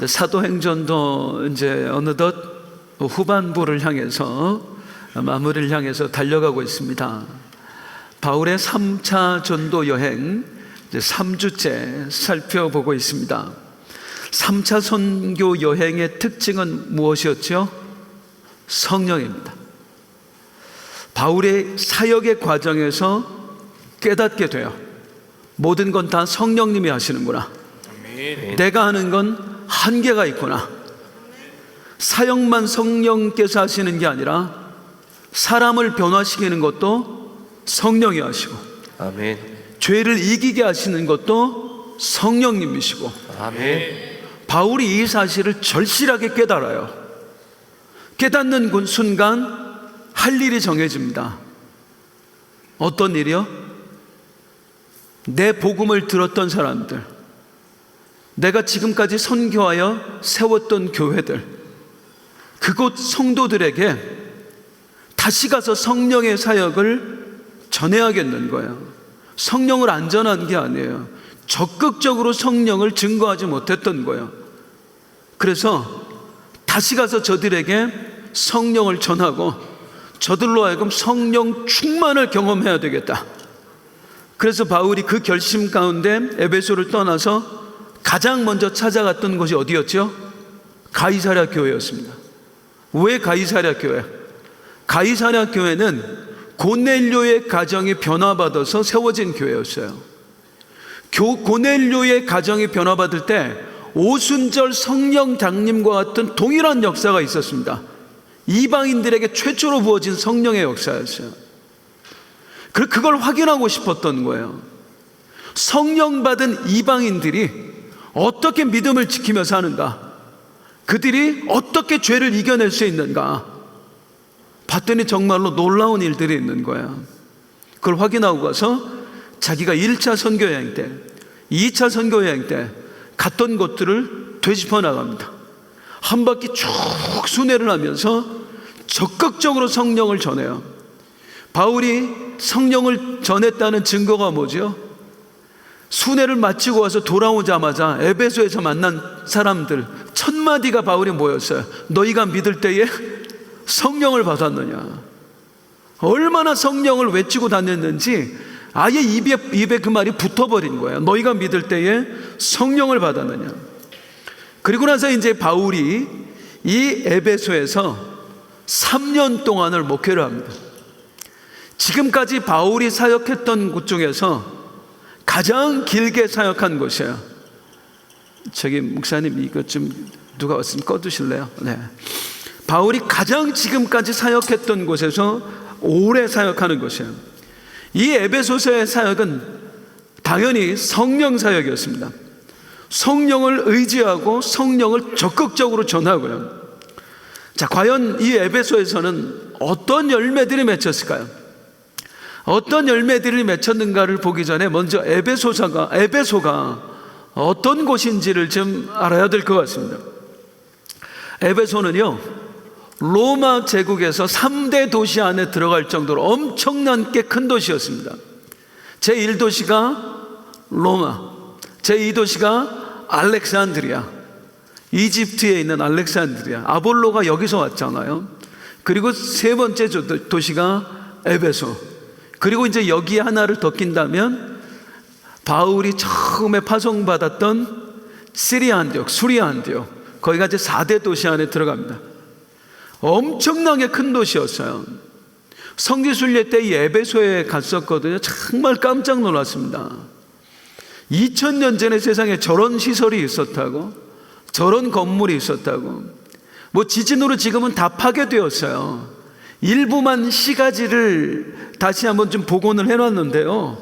사도행전도 이제 어느덧 후반부를 향해서, 마무리를 향해서 달려가고 있습니다. 바울의 3차 전도 여행 이제 3주째 살펴보고 있습니다. 3차 선교 여행의 특징은 무엇이었죠? 성령입니다. 바울의 사역의 과정에서 깨닫게 돼요. 모든 건 다 성령님이 하시는구나. 내가 하는 건 한계가 있구나. 사역만 성령께서 하시는 게 아니라 사람을 변화시키는 것도 성령이 하시고, 아멘. 죄를 이기게 하시는 것도 성령님이시고, 아멘. 바울이 이 사실을 절실하게 깨달아요. 깨닫는 그 순간 할 일이 정해집니다. 어떤 일이요? 내 복음을 들었던 사람들, 내가 지금까지 선교하여 세웠던 교회들, 그곳 성도들에게 다시 가서 성령의 사역을 전해야겠는 거예요. 성령을 안 전한 게 아니에요. 적극적으로 성령을 증거하지 못했던 거예요. 그래서 다시 가서 저들에게 성령을 전하고 저들로 하여금 성령 충만을 경험해야 되겠다. 그래서 바울이 그 결심 가운데 에베소를 떠나서 가장 먼저 찾아갔던 곳이 어디였죠? 가이사랴 교회였습니다. 왜 가이사랴 교회? 가이사랴 교회는 고넬료의 가정이 변화받아서 세워진 교회였어요. 고넬료의 가정이 변화받을 때 오순절 성령 장님과 같은 동일한 역사가 있었습니다. 이방인들에게 최초로 부어진 성령의 역사였어요. 그걸 확인하고 싶었던 거예요. 성령 받은 이방인들이 어떻게 믿음을 지키며 사는가, 그들이 어떻게 죄를 이겨낼 수 있는가 봤더니 정말로 놀라운 일들이 있는 거예요. 그걸 확인하고 가서 자기가 1차 선교여행 때, 2차 선교여행 때 갔던 곳들을 되짚어 나갑니다. 한 바퀴 쭉 순회를 하면서 적극적으로 성령을 전해요. 바울이 성령을 전했다는 증거가 뭐죠? 순회를 마치고 와서 돌아오자마자 에베소에서 만난 사람들 1000마디가 바울이 모였어요. 너희가 믿을 때에 성령을 받았느냐. 얼마나 성령을 외치고 다녔는지 아예 입에 그 말이 붙어버린 거예요. 너희가 믿을 때에 성령을 받았느냐. 그리고 나서 이제 바울이 이 에베소에서 3년 동안을 목회를 합니다. 지금까지 바울이 사역했던 곳 중에서 가장 길게 사역한 곳이에요. 저기 목사님 이거 좀 누가 왔으면 꺼두실래요? 네. 바울이 가장 지금까지 사역했던 곳에서 오래 사역하는 곳이에요. 이 에베소서의 사역은 당연히 성령 사역이었습니다. 성령을 의지하고 성령을 적극적으로 전하고요. 자, 과연 이 에베소에서는 어떤 열매들이 맺혔을까요? 어떤 열매들이 맺혔는가를 보기 전에 먼저 에베소가 어떤 곳인지를 좀 알아야 될 것 같습니다. 에베소는요, 로마 제국에서 3대 도시 안에 들어갈 정도로 엄청난 꽤 큰 도시였습니다. 제1도시가 로마, 제2도시가 알렉산드리아, 이집트에 있는 알렉산드리아, 아볼로가 여기서 왔잖아요. 그리고 세 번째 도시가 에베소, 그리고 이제 여기에 하나를 더 낀다면 바울이 처음에 파송받았던 시리아 안디옥, 수리아 안디옥, 거기가 이제 4대 도시 안에 들어갑니다. 엄청나게 큰 도시였어요. 성지순례 때 이 에베소에 갔었거든요. 정말 깜짝 놀랐습니다. 2000년 전에 세상에 저런 시설이 있었다고, 저런 건물이 있었다고. 뭐 지진으로 지금은 다 파괴되었어요. 일부만 시가지를 다시 한번 좀 복원을 해놨는데요,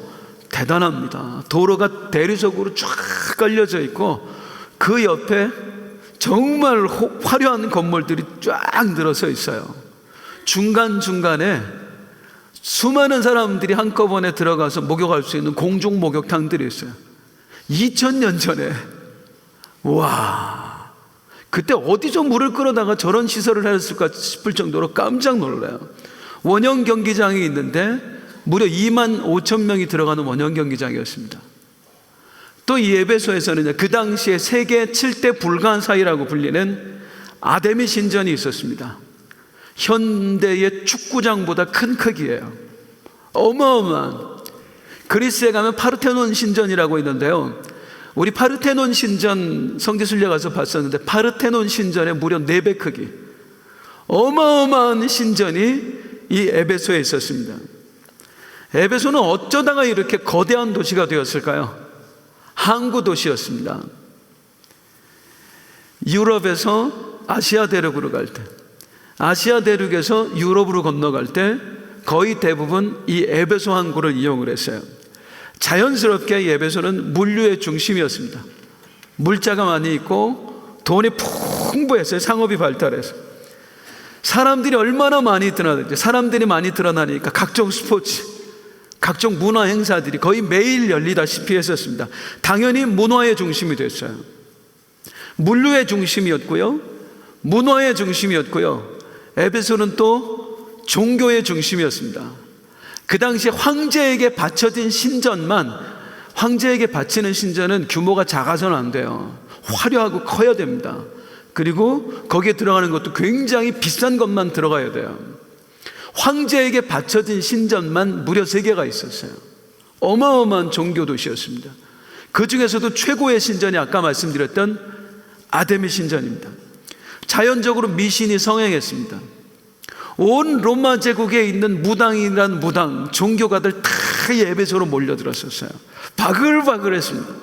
대단합니다. 도로가 대리석으로 쫙 깔려져 있고 그 옆에 정말 화려한 건물들이 쫙 늘어서 있어요. 중간중간에 수많은 사람들이 한꺼번에 들어가서 목욕할 수 있는 공중 목욕탕들이 있어요. 2000년 전에. 와, 그때 어디서 물을 끌어다가 저런 시설을 했을까 싶을 정도로 깜짝 놀라요. 원형 경기장이 있는데 무려 2만 5천 명이 들어가는 원형 경기장이었습니다. 또 이 에베소에서는 그 당시에 세계 7대 불가사의라고 불리는 아데미 신전이 있었습니다. 현대의 축구장보다 큰 크기예요. 어마어마한. 그리스에 가면 파르테논 신전이라고 있는데요, 우리 파르테논 신전 성지순례 가서 봤었는데 파르테논 신전의 무려 4배 크기, 어마어마한 신전이 이 에베소에 있었습니다. 에베소는 어쩌다가 이렇게 거대한 도시가 되었을까요? 항구 도시였습니다. 유럽에서 아시아 대륙으로 갈 때, 아시아 대륙에서 유럽으로 건너갈 때 거의 대부분 이 에베소 항구를 이용을 했어요. 자연스럽게 이 에베소는 물류의 중심이었습니다. 물자가 많이 있고 돈이 풍부했어요. 상업이 발달해서 사람들이 얼마나 많이 드러나는지, 사람들이 많이 드러나니까 각종 스포츠, 각종 문화 행사들이 거의 매일 열리다시피 했었습니다. 당연히 문화의 중심이 됐어요. 물류의 중심이었고요, 문화의 중심이었고요, 에베소는 또 종교의 중심이었습니다. 그 당시 황제에게 바쳐진 신전만, 황제에게 바치는 신전은 규모가 작아서는 안 돼요. 화려하고 커야 됩니다. 그리고 거기에 들어가는 것도 굉장히 비싼 것만 들어가야 돼요. 황제에게 바쳐진 신전만 무려 3개가 있었어요. 어마어마한 종교 도시였습니다. 그 중에서도 최고의 신전이 아까 말씀드렸던 아데미 신전입니다. 자연적으로 미신이 성행했습니다. 온 로마 제국에 있는 무당이란 무당, 종교가들 다 이 에베소로 몰려들었었어요. 바글바글했습니다.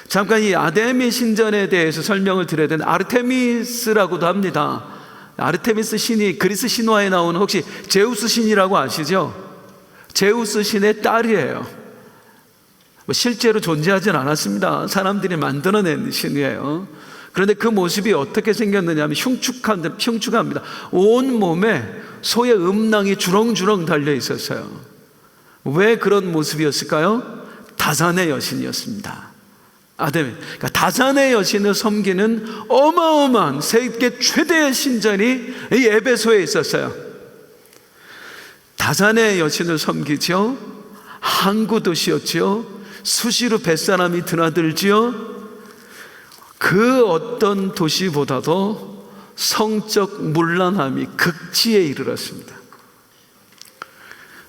잠깐 이 아데미 신전에 대해서 설명을 드려야 되는, 아르테미스라고도 합니다. 아르테미스 신이 그리스 신화에 나오는, 혹시 제우스 신이라고 아시죠? 제우스 신의 딸이에요. 실제로 존재하진 않았습니다. 사람들이 만들어낸 신이에요. 그런데 그 모습이 어떻게 생겼느냐 하면 흉측합니다. 온 몸에 소의 음낭이 주렁주렁 달려 있었어요. 왜 그런 모습이었을까요? 다산의 여신이었습니다. 아데미. 그러니까 다산의 여신을 섬기는 어마어마한 세계 최대의 신전이 이 에베소에 있었어요. 다산의 여신을 섬기죠. 항구 도시였죠. 수시로 뱃사람이 드나들지요. 그 어떤 도시보다도 성적 문란함이 극치에 이르렀습니다.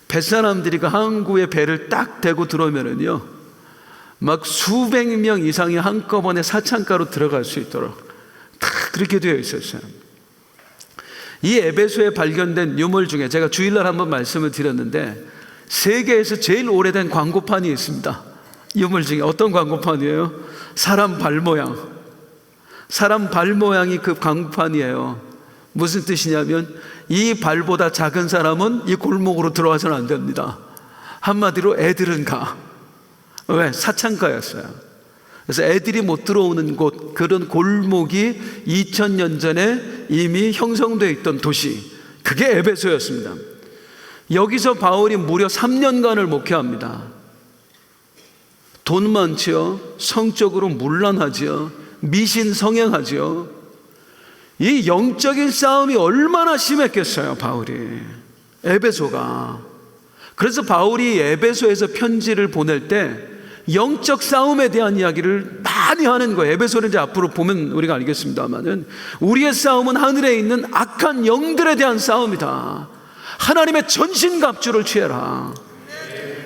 뱃사람들이 그 항구에 배를 딱 대고 들어오면은요, 막 수백 명 이상이 한꺼번에 사창가로 들어갈 수 있도록 다 그렇게 되어 있었어요. 이 에베소에 발견된 유물 중에 제가 주일날 한번 말씀을 드렸는데, 세계에서 제일 오래된 광고판이 있습니다. 유물 중에 어떤 광고판이에요? 사람 발 모양. 사람 발 모양이 그 광고판이에요. 무슨 뜻이냐면 이 발보다 작은 사람은 이 골목으로 들어와서는 안 됩니다. 한마디로 애들은 가. 왜? 사창가였어요. 그래서 애들이 못 들어오는 곳, 그런 골목이 2000년 전에 이미 형성되어 있던 도시, 그게 에베소였습니다. 여기서 바울이 무려 3년간을 목회합니다. 돈 많지요, 성적으로 문란하지요, 미신 성행하지요. 이 영적인 싸움이 얼마나 심했겠어요, 바울이. 에베소가. 그래서 바울이 에베소에서 편지를 보낼 때 영적 싸움에 대한 이야기를 많이 하는 거예요. 에베소를 이제 앞으로 보면 우리가 알겠습니다만은, 우리의 싸움은 하늘에 있는 악한 영들에 대한 싸움이다. 하나님의 전신갑주를 취해라.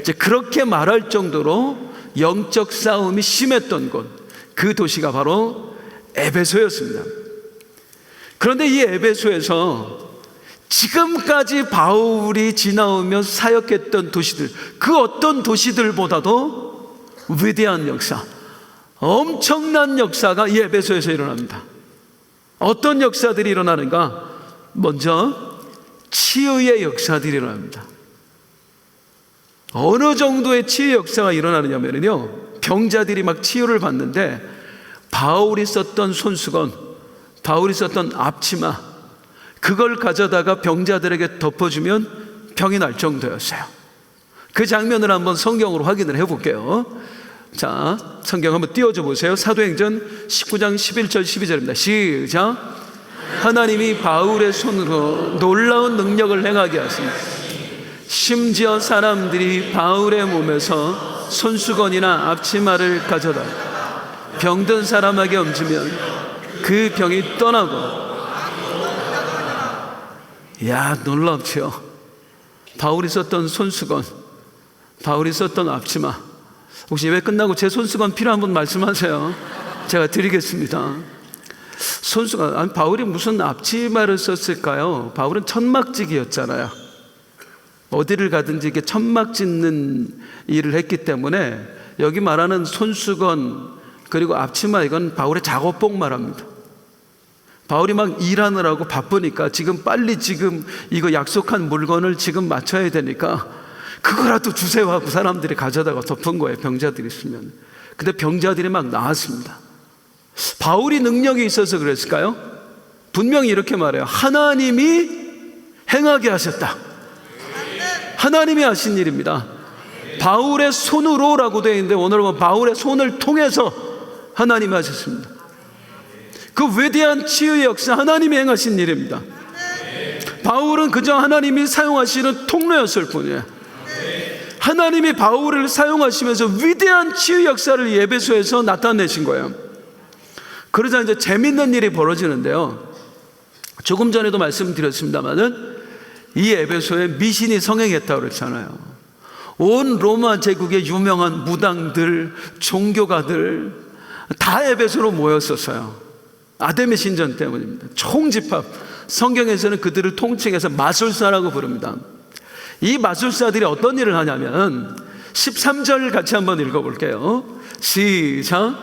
이제 그렇게 말할 정도로 영적 싸움이 심했던 곳, 그 도시가 바로 에베소였습니다. 그런데 이 에베소에서 지금까지 바울이 지나오며 사역했던 도시들, 그 어떤 도시들보다도 위대한 역사, 엄청난 역사가 이 에베소에서 일어납니다. 어떤 역사들이 일어나는가? 먼저 치유의 역사들이 일어납니다. 어느 정도의 치유 역사가 일어나느냐면요, 병자들이 막 치유를 받는데 바울이 썼던 손수건, 바울이 썼던 앞치마, 그걸 가져다가 병자들에게 덮어주면 병이 날 정도였어요. 그 장면을 한번 성경으로 확인을 해볼게요. 자, 성경 한번 띄워줘 보세요. 사도행전 19장 11절 12절입니다. 시작. 하나님이 바울의 손으로 놀라운 능력을 행하게 하시니 심지어 사람들이 바울의 몸에서 손수건이나 앞치마를 가져다 병든 사람에게 얹으면 그 병이 떠나고. 야, 놀랍죠. 바울이 썼던 손수건, 바울이 썼던 앞치마. 혹시 예배 끝나고 제 손수건 필요한 분 말씀하세요. 제가 드리겠습니다. 손수건, 아니, 바울이 무슨 앞치마를 썼을까요? 바울은 천막지기였잖아요. 어디를 가든지 이렇게 천막 짓는 일을 했기 때문에 여기 말하는 손수건 그리고 앞치마, 이건 바울의 작업복 말합니다. 바울이 막 일하느라고 바쁘니까 지금 빨리 지금 이거 약속한 물건을 지금 맞춰야 되니까 그거라도 주세요 하고 사람들이 가져다가 덮은 거예요. 병자들이 있으면. 근데 병자들이 막 나았습니다. 바울이 능력이 있어서 그랬을까요? 분명히 이렇게 말해요. 하나님이 행하게 하셨다. 하나님이 하신 일입니다. 바울의 손으로라고 되어 있는데 오늘 보면 바울의 손을 통해서 하나님이 하셨습니다. 그 위대한 치유의 역사, 하나님이 행하신 일입니다. 바울은 그저 하나님이 사용하시는 통로였을 뿐이에요. 하나님이 바울을 사용하시면서 위대한 치유 역사를 에베소에서 나타내신 거예요. 그러자 이제 재밌는 일이 벌어지는데요. 조금 전에도 말씀드렸습니다만은 이 에베소에 미신이 성행했다고 그랬잖아요. 온 로마 제국의 유명한 무당들, 종교가들 다 에베소로 모였었어요. 아데미 신전 때문입니다. 총집합. 성경에서는 그들을 통칭해서 마술사라고 부릅니다. 이 마술사들이 어떤 일을 하냐면 13절 같이 한번 읽어볼게요. 시작.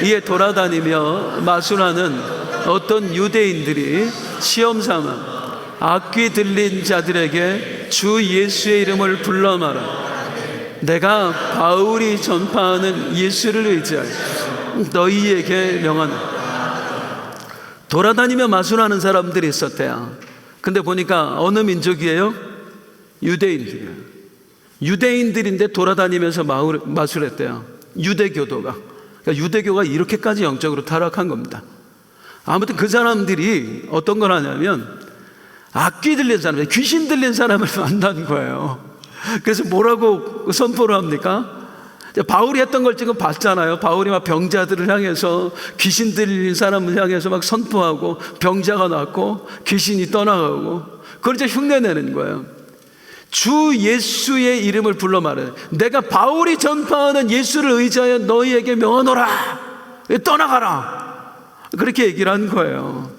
이에 돌아다니며 마술하는 어떤 유대인들이 시험삼아 악귀 들린 자들에게 주 예수의 이름을 불러 말하 내가 바울이 전파하는 예수를 의지하여 너희에게 명하노라. 돌아다니며 마술하는 사람들이 있었대요. 근데 보니까 어느 민족이에요? 유대인들이에요. 유대인들인데 돌아다니면서 마술했대요. 유대교도가. 그러니까 유대교가 이렇게까지 영적으로 타락한 겁니다. 아무튼 그 사람들이 어떤 걸 하냐면 악귀 들린 사람, 귀신 들린 사람을 만난 거예요. 그래서 뭐라고 선포를 합니까? 바울이 했던 걸 지금 봤잖아요. 바울이 막 병자들을 향해서, 귀신 들린 사람을 향해서 막 선포하고 병자가 낫고 귀신이 떠나가고 그걸 이제 흉내내는 거예요. 주 예수의 이름을 불러 말해 내가 바울이 전파하는 예수를 의지하여 너희에게 명하노라. 떠나가라. 그렇게 얘기를 한 거예요.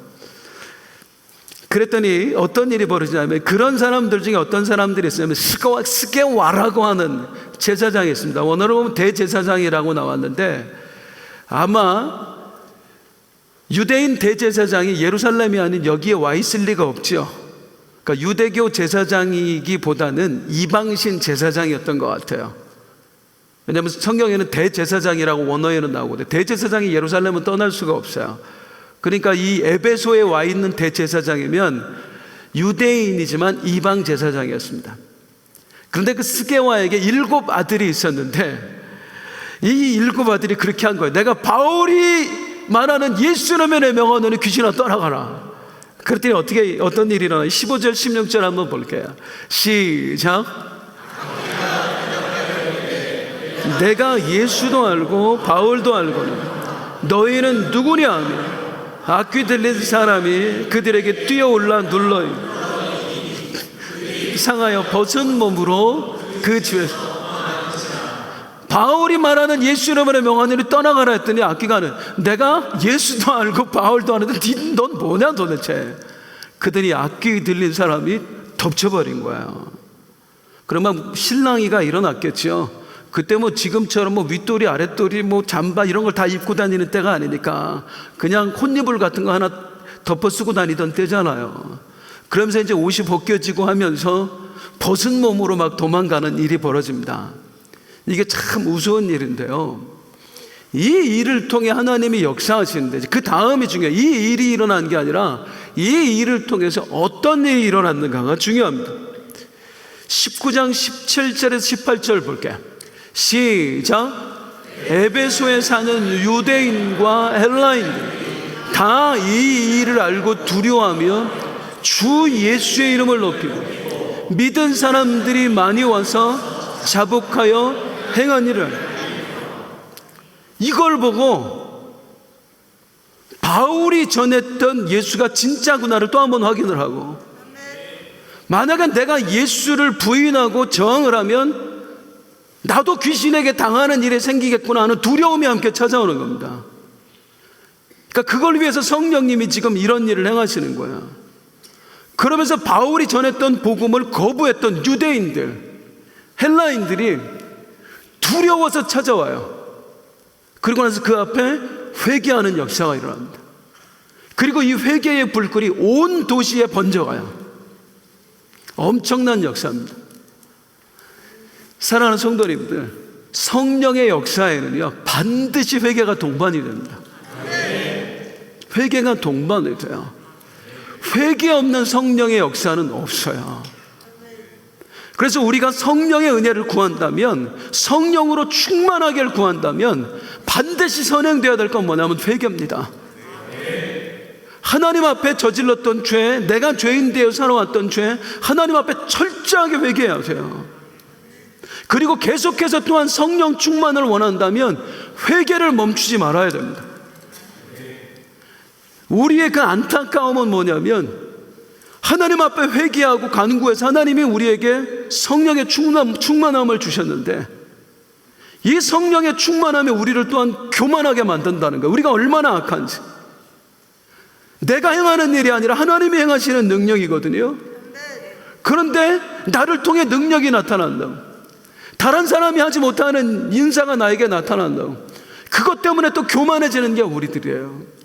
그랬더니 어떤 일이 벌어지냐면 그런 사람들 중에 어떤 사람들이 있으면 스게와라고 하는 제사장이 있습니다. 원어로 보면 대제사장이라고 나왔는데 아마 유대인 대제사장이 예루살렘이 아닌 여기에 와 있을 리가 없죠. 그러니까 유대교 제사장이기보다는 이방신 제사장이었던 것 같아요. 왜냐하면 성경에는 대제사장이라고 원어에는 나오거든요. 대제사장이 예루살렘은 떠날 수가 없어요. 그러니까 이 에베소에 와 있는 대제사장이면 유대인이지만 이방 제사장이었습니다. 그런데 그 스게와에게 7 아들이 있었는데 이 7 아들이 그렇게 한 거예요. 내가 바울이 말하는 예수 이름에 명하노니 귀신아 떠나가라. 그랬더니 어떤 일이 일어나요? 15절 16절 한번 볼게요. 시작. 내가 예수도 알고 바울도 알거니 너희는 누구냐 하며 악귀 들린 사람이 그들에게 뛰어올라 눌러 상하여 벗은 몸으로 그 집에서 바울이 말하는 예수 이름으로 명하노니 떠나가라 했더니 악귀가는 내가 예수도 알고 바울도 아는데 넌 뭐냐 도대체. 그들이 악귀 들린 사람이 덮쳐버린 거예요. 그러면 실랑이가 일어났겠죠. 그때 뭐 지금처럼 뭐 윗도리 아랫도리 뭐 잠바 이런 걸 다 입고 다니는 때가 아니니까 그냥 콧니불 같은 거 하나 덮어 쓰고 다니던 때잖아요. 그러면서 이제 옷이 벗겨지고 하면서 벗은 몸으로 막 도망가는 일이 벌어집니다. 이게 참 우스운 일인데요. 이 일을 통해 하나님이 역사하시는데 그 다음이 중요해요. 이 일이 일어난 게 아니라 이 일을 통해서 어떤 일이 일어났는가가 중요합니다. 19장 17절에서 18절 볼게요. 시작. 에베소에 사는 유대인과 헬라인들 다 이 일을 알고 두려워하며 주 예수의 이름을 높이고 믿은 사람들이 많이 와서 자복하여 행한 일은. 이걸 보고 바울이 전했던 예수가 진짜구나를 또 한번 확인을 하고, 만약에 내가 예수를 부인하고 저항을 하면 나도 귀신에게 당하는 일이 생기겠구나 하는 두려움이 함께 찾아오는 겁니다. 그러니까 그걸 위해서 성령님이 지금 이런 일을 행하시는 거야. 그러면서 바울이 전했던 복음을 거부했던 유대인들, 헬라인들이 두려워서 찾아와요. 그리고 나서 그 앞에 회개하는 역사가 일어납니다. 그리고 이 회개의 불길이 온 도시에 번져가요. 엄청난 역사입니다. 사랑하는 성도 여러분들, 성령의 역사에는요 반드시 회개가 동반이 됩니다. 회개가 동반이 돼요. 회개 없는 성령의 역사는 없어요. 그래서 우리가 성령의 은혜를 구한다면, 성령으로 충만하기를 구한다면 반드시 선행되어야 될 건 뭐냐면 회개입니다. 하나님 앞에 저질렀던 죄, 내가 죄인 되어 살아왔던 죄, 하나님 앞에 철저하게 회개해야 돼요. 그리고 계속해서 또한 성령 충만을 원한다면 회개를 멈추지 말아야 됩니다. 우리의 그 안타까움은 뭐냐면, 하나님 앞에 회개하고 간구해서 하나님이 우리에게 성령의 충만함을 주셨는데, 이 성령의 충만함이 우리를 또한 교만하게 만든다는 거예요. 우리가 얼마나 악한지. 내가 행하는 일이 아니라 하나님이 행하시는 능력이거든요. 그런데 나를 통해 능력이 나타난다고, 다른 사람이 하지 못하는 인사가 나에게 나타난다고, 그것 때문에 또 교만해지는 게 우리들이에요.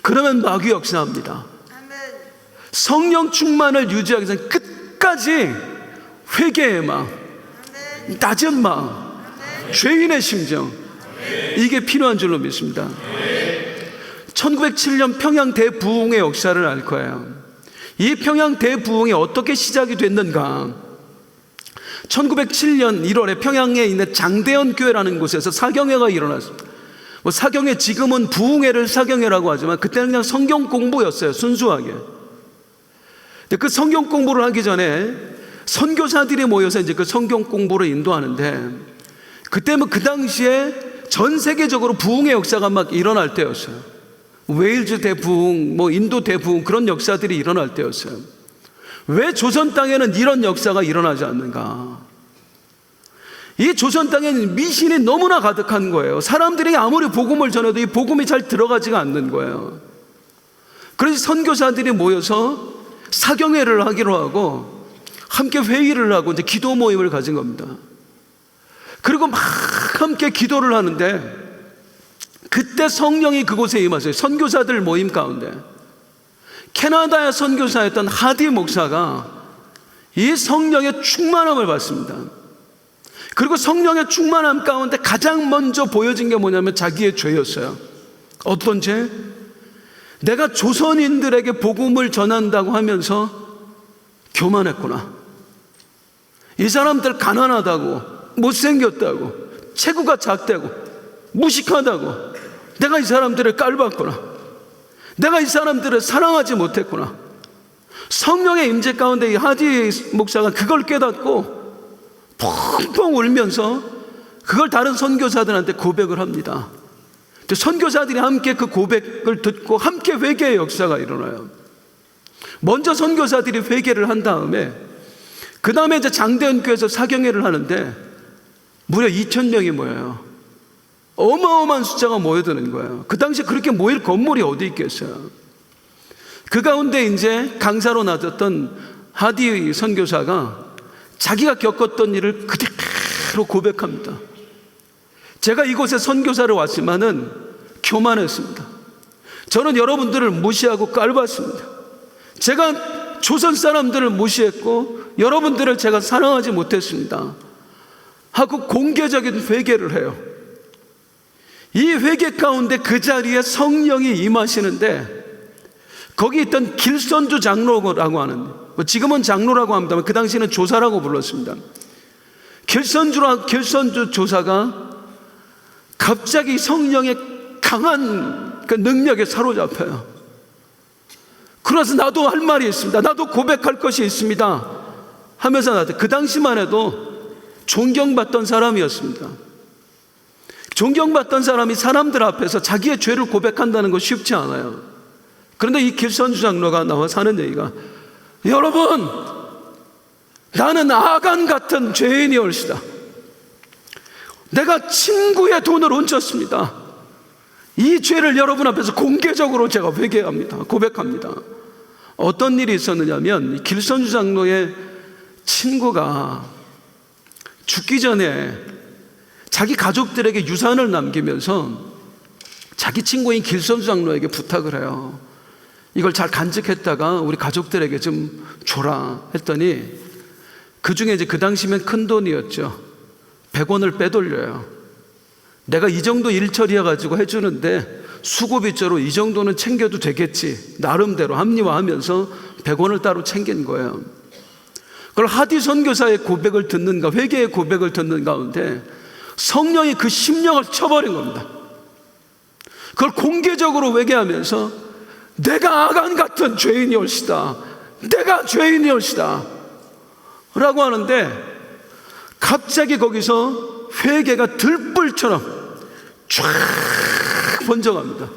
그러면 마귀 역사합니다. 성령 충만을 유지하기 위해서 끝까지 회개의 마음, 낮은 마음, 죄인의 심정, 이게 필요한 줄로 믿습니다. 1907년 평양 대부흥의 역사를 알 거예요. 이 평양 대부흥이 어떻게 시작이 됐는가? 1907년 1월에 평양에 있는 장대현 교회라는 곳에서 사경회가 일어났습니다. 사경회, 지금은 부흥회를 사경회라고 하지만 그때는 그냥 성경 공부였어요. 순수하게. 근데 그 성경 공부를 하기 전에 선교사들이 모여서 이제 그 성경 공부를 인도하는데, 그때 그 당시에 전 세계적으로 부흥의 역사가 막 일어날 때였어요. 웨일즈 대부흥, 인도 대부흥, 그런 역사들이 일어날 때였어요. 왜 조선 땅에는 이런 역사가 일어나지 않는가? 이 조선 땅에는 미신이 너무나 가득한 거예요. 사람들이 아무리 복음을 전해도 이 복음이 잘 들어가지가 않는 거예요. 그래서 선교사들이 모여서 사경회를 하기로 하고 함께 회의를 하고 이제 기도 모임을 가진 겁니다. 그리고 막 함께 기도를 하는데, 그때 성령이 그곳에 임하세요. 선교사들 모임 가운데 캐나다의 선교사였던 하디 목사가 이 성령의 충만함을 받습니다. 그리고 성령의 충만함 가운데 가장 먼저 보여진 게 뭐냐면 자기의 죄였어요. 어떤 죄? 내가 조선인들에게 복음을 전한다고 하면서 교만했구나. 이 사람들 가난하다고, 못생겼다고, 체구가 작다고, 무식하다고, 내가 이 사람들을 깔봤구나. 내가 이 사람들을 사랑하지 못했구나. 성령의 임재 가운데 이 하디 목사가 그걸 깨닫고 펑펑 울면서 그걸 다른 선교사들한테 고백을 합니다. 선교사들이 함께 그 고백을 듣고 함께 회개의 역사가 일어나요. 먼저 선교사들이 회개를 한 다음에, 그 다음에 이제 장대현 교회에서 사경회를 하는데 무려 2,000명이 모여요. 어마어마한 숫자가 모여드는 거예요. 그 당시에 그렇게 모일 건물이 어디 있겠어요. 그 가운데 이제 강사로 나섰던 하디 선교사가 자기가 겪었던 일을 그대로 고백합니다. 제가 이곳에 선교사를 왔지만은 교만했습니다. 저는 여러분들을 무시하고 깔봤습니다. 제가 조선 사람들을 무시했고 여러분들을 제가 사랑하지 못했습니다 하고 공개적인 회개를 해요. 이 회개 가운데 그 자리에 성령이 임하시는데, 거기 있던 길선주 장로라고 하는, 지금은 장로라고 합니다만 그 당시에는 조사라고 불렀습니다. 길선주 조사가 갑자기 성령의 강한 그 능력에 사로잡혀요. 그래서 나도 할 말이 있습니다, 나도 고백할 것이 있습니다 하면서 그 당시만 해도 존경받던 사람이었습니다. 존경받던 사람이 사람들 앞에서 자기의 죄를 고백한다는 거 쉽지 않아요. 그런데 이 길선주 장로가 나와서 하는 얘기가, 여러분, 나는 아간 같은 죄인이올시다. 내가 친구의 돈을 훔쳤습니다. 이 죄를 여러분 앞에서 공개적으로 제가 회개합니다. 고백합니다. 어떤 일이 있었느냐면, 길선주 장로의 친구가 죽기 전에 자기 가족들에게 유산을 남기면서 자기 친구인 길선주 장로에게 부탁을 해요. 이걸 잘 간직했다가 우리 가족들에게 좀 줘라 했더니, 그 중에 이제 그 당시면 큰 돈이었죠. 100원을 빼돌려요. 내가 이 정도 일 처리해가지고 해주는데 수고비조로 이 정도는 챙겨도 되겠지, 나름대로 합리화하면서 100원을 따로 챙긴 거예요. 그걸 하디 선교사의 고백을 듣는가, 회개의 고백을 듣는 가운데 성령이 그 심령을 쳐버린 겁니다. 그걸 공개적으로 회개하면서 내가 아간 같은 죄인이올시다, 내가 죄인이올시다 라고 하는데, 갑자기 거기서 회개가 들불처럼 쫙 번져갑니다.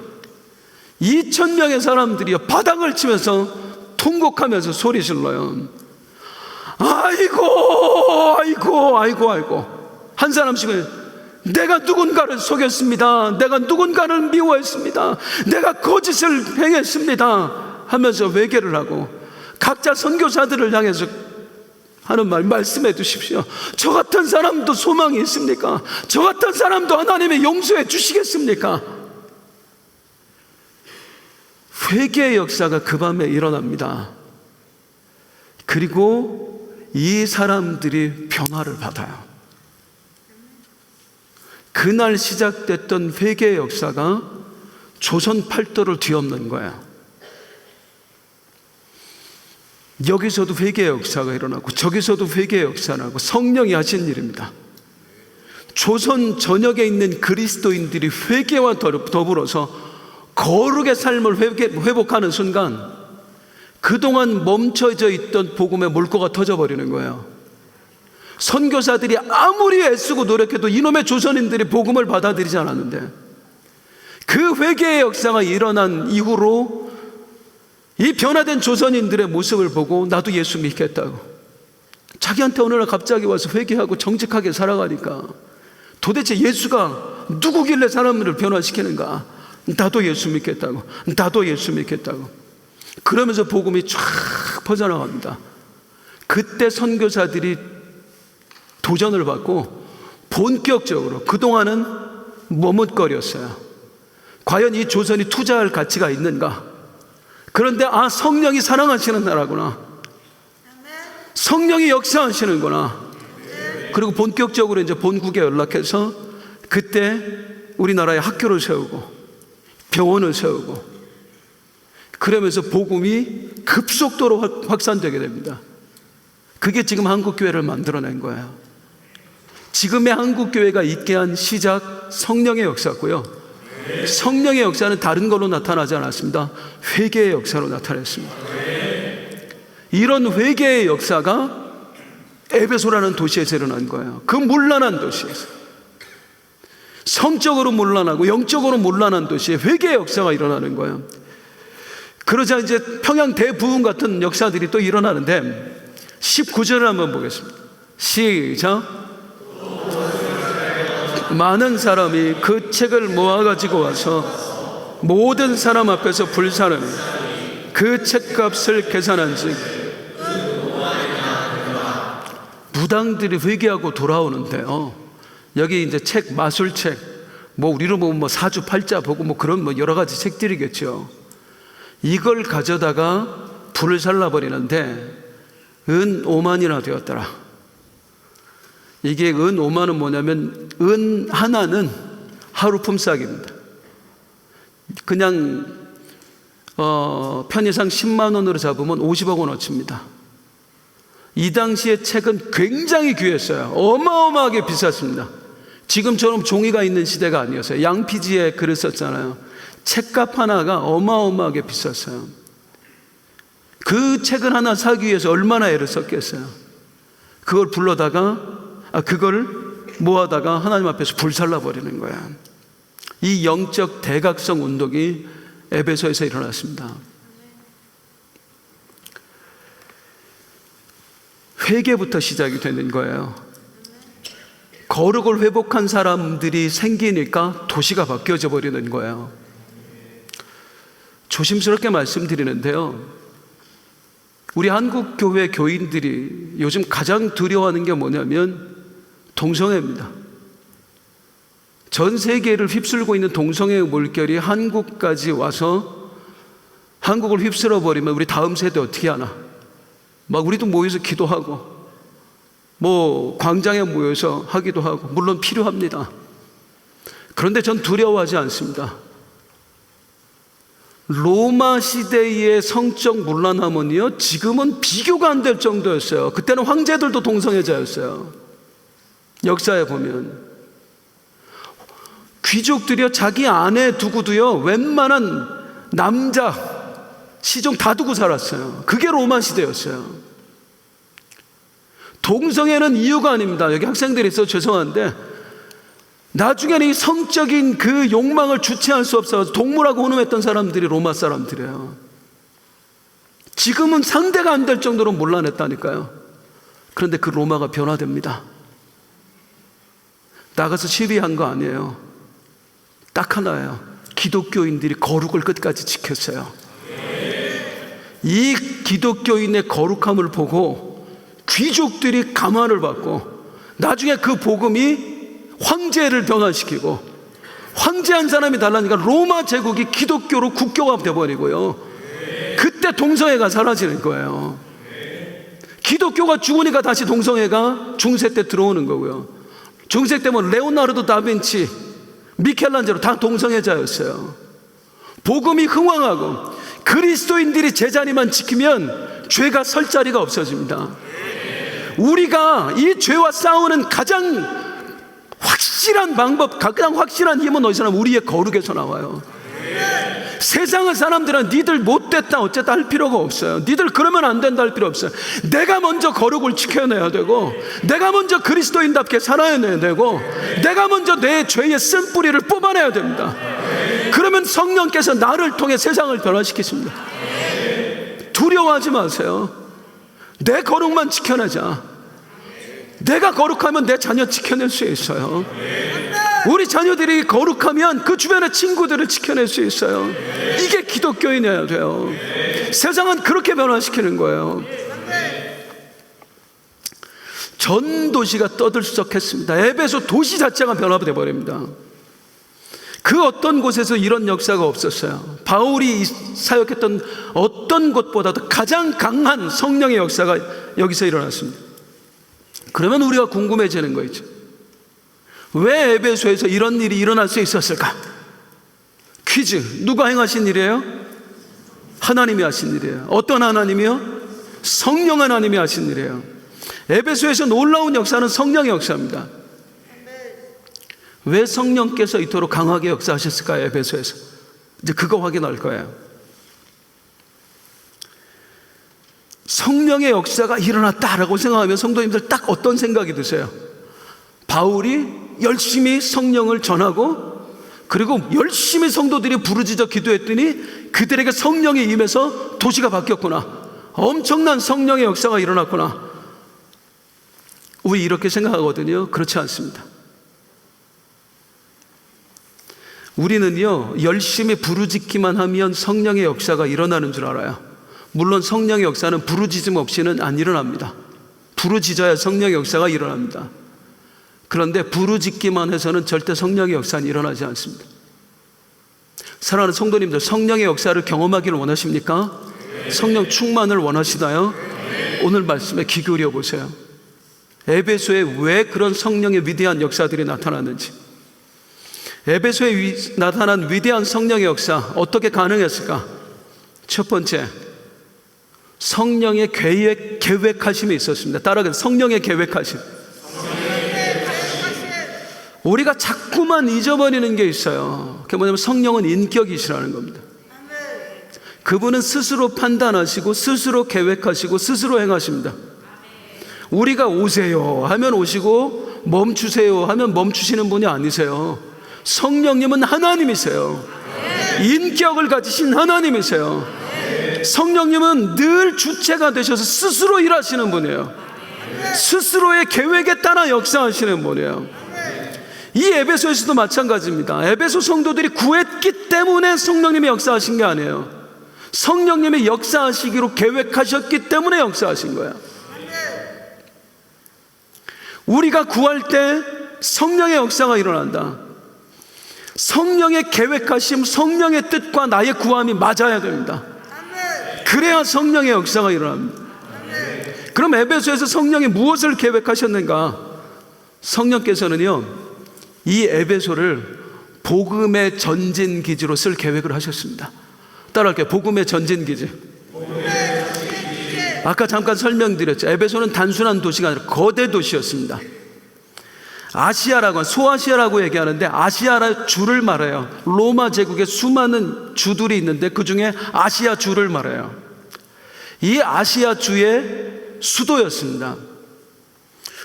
2,000명의 사람들이 바닥을 치면서 통곡하면서 소리 질러요. 아이고 아이고 아이고 아이고. 한 사람씩은 내가 누군가를 속였습니다, 내가 누군가를 미워했습니다, 내가 거짓을 행했습니다 하면서 회개를 하고, 각자 선교사들을 향해서 하는 말씀해 두십시오. 저 같은 사람도 소망이 있습니까? 저 같은 사람도 하나님의 용서해 주시겠습니까? 회개의 역사가 그 밤에 일어납니다. 그리고 이 사람들이 변화를 받아요. 그날 시작됐던 회개의 역사가 조선 팔도를 뒤엎는 거예요. 여기서도 회개의 역사가 일어나고 저기서도 회개의 역사가 나고, 성령이 하신 일입니다. 조선 전역에 있는 그리스도인들이 회개와 더불어서 거룩의 삶을 회복하는 순간, 그동안 멈춰져 있던 복음의 물꼬가 터져버리는 거예요. 선교사들이 아무리 애쓰고 노력해도 이놈의 조선인들이 복음을 받아들이지 않았는데, 그 회개의 역사가 일어난 이후로 이 변화된 조선인들의 모습을 보고 나도 예수 믿겠다고, 자기한테 어느 날 갑자기 와서 회개하고 정직하게 살아가니까 도대체 예수가 누구길래 사람들을 변화시키는가, 나도 예수 믿겠다고, 나도 예수 믿겠다고. 그러면서 복음이 쫙 퍼져나갑니다. 그때 선교사들이 도전을 받고 본격적으로, 그동안은 머뭇거렸어요. 과연 이 조선이 투자할 가치가 있는가? 그런데 성령이 사랑하시는 나라구나, 성령이 역사하시는구나. 그리고 본격적으로 이제 본국에 연락해서 그때 우리나라에 학교를 세우고 병원을 세우고, 그러면서 복음이 급속도로 확산되게 됩니다. 그게 지금 한국교회를 만들어낸 거예요. 지금의 한국교회가 있게 한 시작, 성령의 역사고요. 성령의 역사는 다른 걸로 나타나지 않았습니다. 회개의 역사로 나타났습니다. 이런 회개의 역사가 에베소라는 도시에서 일어난 거예요. 그 문란한 도시에서, 성적으로 문란하고 영적으로 문란한 도시에 회개의 역사가 일어나는 거예요. 그러자 이제 평양 대부흥 같은 역사들이 또 일어나는데, 19절을 한번 보겠습니다. 시작. 많은 사람이 그 책을 모아가지고 와서 모든 사람 앞에서 불사르며 그 책값을 계산한즉, 무당들이 회개하고 돌아오는데요, 여기 이제 책, 마술책, 뭐 우리로 보면 뭐 사주팔자 보고 뭐 그런 뭐 여러 가지 책들이겠죠. 이걸 가져다가 불을 살라버리는데 은 5만이나 되었더라. 이게 은 5만은 뭐냐면, 은 하나는 하루 품삯입니다. 그냥 편의상 10만 원으로 잡으면 50억 원어치입니다. 이 당시의 책은 굉장히 귀했어요. 어마어마하게 비쌌습니다. 지금처럼 종이가 있는 시대가 아니었어요. 양피지에 글을 썼잖아요. 책값 하나가 어마어마하게 비쌌어요. 그 책을 하나 사기 위해서 얼마나 애를 썼겠어요. 그걸 불러다가 그걸 모아다가 하나님 앞에서 불살라 버리는 거야. 이 영적 대각성 운동이 에베소에서 일어났습니다. 회개부터 시작이 되는 거예요. 거룩을 회복한 사람들이 생기니까 도시가 바뀌어져 버리는 거예요. 조심스럽게 말씀드리는데요, 우리 한국 교회 교인들이 요즘 가장 두려워하는 게 뭐냐면 동성애입니다. 전 세계를 휩쓸고 있는 동성애 물결이 한국까지 와서 한국을 휩쓸어 버리면 우리 다음 세대 어떻게 하나? 막 우리도 모여서 기도하고 뭐 광장에 모여서 하기도 하고 물론 필요합니다. 그런데 전 두려워하지 않습니다. 로마 시대의 성적 문란함은요, 지금은 비교가 안 될 정도였어요. 그때는 황제들도 동성애자였어요. 역사에 보면 귀족들이요, 자기 아내 두고도요, 웬만한 남자 시종 다 두고 살았어요. 그게 로마 시대였어요. 동성애는 이유가 아닙니다. 여기 학생들이 있어서 죄송한데, 나중에는 이 성적인 그 욕망을 주체할 수 없어서 동물하고 혼음했던 사람들이 로마 사람들이에요. 지금은 상대가 안 될 정도로 문란했다니까요. 그런데 그 로마가 변화됩니다. 나가서 시위한 거 아니에요. 딱 하나예요. 기독교인들이 거룩을 끝까지 지켰어요. 이 기독교인의 거룩함을 보고 귀족들이 감화를 받고, 나중에 그 복음이 황제를 변화시키고, 황제 한 사람이 달라니까 로마 제국이 기독교로 국교가 되어버리고요, 그때 동성애가 사라지는 거예요. 기독교가 죽으니까 다시 동성애가 중세 때 들어오는 거고요. 중세 때면 레오나르도 다빈치, 미켈란젤로 다 동성애자였어요. 복음이 흥왕하고 그리스도인들이 제자리만 지키면 죄가 설 자리가 없어집니다. 우리가 이 죄와 싸우는 가장 확실한 방법, 가장 확실한 힘은 어디서 나면 우리의 거룩에서 나와요. 세상의 사람들은 니들 못됐다 어쨌다 할 필요가 없어요. 니들 그러면 안 된다 할 필요 없어요. 내가 먼저 거룩을 지켜내야 되고, 내가 먼저 그리스도인답게 살아야 되고, 내가 먼저 내 죄의 쓴뿌리를 뽑아내야 됩니다. 그러면 성령께서 나를 통해 세상을 변화시키십니다. 두려워하지 마세요. 내 거룩만 지켜내자. 내가 거룩하면 내 자녀 지켜낼 수 있어요. 우리 자녀들이 거룩하면 그 주변의 친구들을 지켜낼 수 있어요. 이게 기독교인이어야 돼요. 세상은 그렇게 변화시키는 거예요. 전 도시가 떠들썩했습니다. 에베소 도시 자체가 변화되어 버립니다. 그 어떤 곳에서 이런 역사가 없었어요. 바울이 사역했던 어떤 곳보다도 가장 강한 성령의 역사가 여기서 일어났습니다. 그러면 우리가 궁금해지는 거 있죠. 왜 에베소에서 이런 일이 일어날 수 있었을까? 퀴즈. 누가 행하신 일이에요? 하나님이 하신 일이에요. 어떤 하나님이요? 성령 하나님이 하신 일이에요. 에베소에서 놀라운 역사는 성령의 역사입니다. 왜 성령께서 이토록 강하게 역사하셨을까요? 에베소에서. 이제 그거 확인할 거예요. 성령의 역사가 일어났다라고 생각하면 성도님들 딱 어떤 생각이 드세요? 바울이 열심히 성령을 전하고, 그리고 열심히 성도들이 부르짖어 기도했더니 그들에게 성령이 임해서 도시가 바뀌었구나, 엄청난 성령의 역사가 일어났구나, 우리 이렇게 생각하거든요. 그렇지 않습니다. 우리는요, 열심히 부르짖기만 하면 성령의 역사가 일어나는 줄 알아요. 물론 성령의 역사는 부르짖음 없이는 안 일어납니다. 부르짖어야 성령의 역사가 일어납니다. 그런데 부르짖기만 해서는 절대 성령의 역사는 일어나지 않습니다. 사랑하는 성도님들, 성령의 역사를 경험하기를 원하십니까? 성령 충만을 원하시나요? 오늘 말씀에 귀 기울여 보세요. 에베소에 왜 그런 성령의 위대한 역사들이 나타났는지, 에베소에 나타난 위대한 성령의 역사 어떻게 가능했을까? 첫 번째, 성령의 계획하심이 있었습니다. 따라서 성령의 계획하심. 우리가 자꾸만 잊어버리는 게 있어요. 그게 뭐냐면 성령은 인격이시라는 겁니다. 그분은 스스로 판단하시고 스스로 계획하시고 스스로 행하십니다. 우리가 오세요 하면 오시고 멈추세요 하면 멈추시는 분이 아니세요. 성령님은 하나님이세요. 인격을 가지신 하나님이세요. 성령님은 늘 주체가 되셔서 스스로 일하시는 분이에요. 스스로의 계획에 따라 역사하시는 분이에요. 이 에베소에서도 마찬가지입니다. 에베소 성도들이 구했기 때문에 성령님이 역사하신 게 아니에요. 성령님이 역사하시기로 계획하셨기 때문에 역사하신 거예요. 우리가 구할 때 성령의 역사가 일어난다. 성령의 계획하심, 성령의 뜻과 나의 구함이 맞아야 됩니다. 그래야 성령의 역사가 일어납니다. 그럼 에베소에서 성령이 무엇을 계획하셨는가? 성령께서는요, 이 에베소를 복음의 전진기지로 쓸 계획을 하셨습니다. 따라할게요. 복음의 전진기지. 아까 잠깐 설명드렸죠. 에베소는 단순한 도시가 아니라 거대 도시였습니다. 아시아라고, 소아시아라고 얘기하는데 아시아라 주를 말해요. 로마 제국에 수많은 주들이 있는데 그 중에 아시아 주를 말해요. 이 아시아 주의 수도였습니다.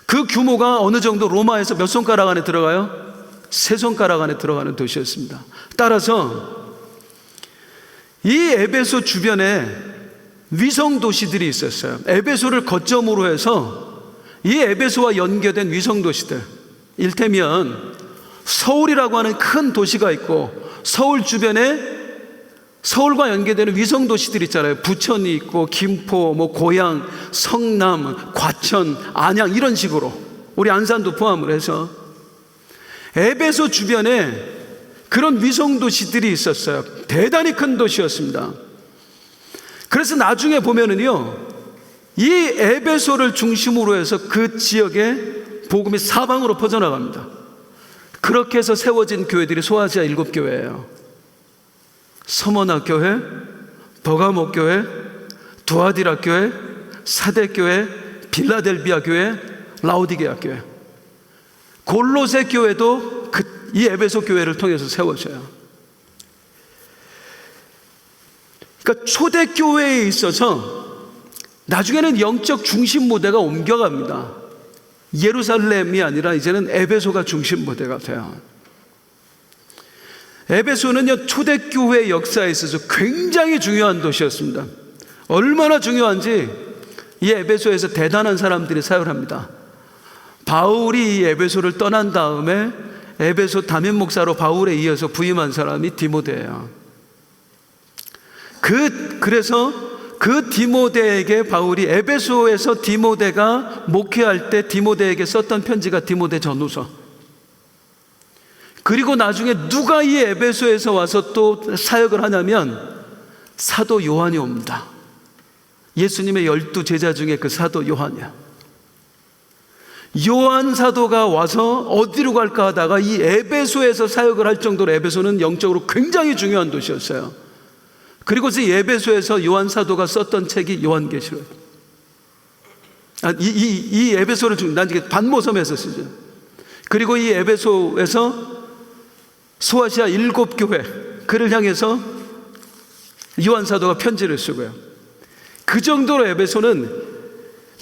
그 규모가 어느 정도 로마에서 몇 손가락 안에 들어가요? 3손가락 안에 들어가는 도시였습니다. 따라서 이 에베소 주변에 위성 도시들이 있었어요. 에베소를 거점으로 해서 이 에베소와 연계된 위성 도시들, 일테면 서울이라고 하는 큰 도시가 있고 서울 주변에 서울과 연계되는 위성 도시들 있잖아요. 부천이 있고 김포, 고양, 성남, 과천, 안양 이런 식으로 우리 안산도 포함을 해서 에베소 주변에 그런 위성 도시들이 있었어요. 대단히 큰 도시였습니다. 그래서 나중에 보면은요, 이 에베소를 중심으로 해서 그 지역에 복음이 사방으로 퍼져나갑니다. 그렇게 해서 세워진 교회들이 소아시아 7교회예요. 서머나 교회, 버가모 교회, 두아디라 교회, 사대 교회, 빌라델비아 교회, 라오디게아 교회. 골로새 교회도 이 에베소 교회를 통해서 세워져요. 그러니까 초대교회에 있어서 나중에는 영적 중심 무대가 옮겨갑니다. 예루살렘이 아니라 이제는 에베소가 중심 무대가 돼요. 에베소는요, 초대교회 역사에 있어서 굉장히 중요한 도시였습니다. 얼마나 중요한지 이 에베소에서 대단한 사람들이 사역을 합니다. 바울이 이 에베소를 떠난 다음에 에베소 담임 목사로 바울에 이어서 부임한 사람이 디모데예요. 그래서 그 디모데에게 바울이 에베소에서 디모데가 목회할 때 디모데에게 썼던 편지가 디모데 전후서. 그리고 나중에 누가 이 에베소에서 와서 또 사역을 하냐면 사도 요한이 옵니다. 예수님의 12제자 중에 그 사도 요한이야. 요한 사도가 와서 어디로 갈까 하다가 이 에베소에서 사역을 할 정도로 에베소는 영적으로 굉장히 중요한 도시였어요. 그리고서 이 에베소에서 요한 사도가 썼던 책이 요한계시록. 이 에베소를 난 이게 반모섬에서 쓰죠. 그리고 이 에베소에서 소아시아 7교회 그를 향해서 요한 사도가 편지를 쓰고요. 그 정도로 에베소는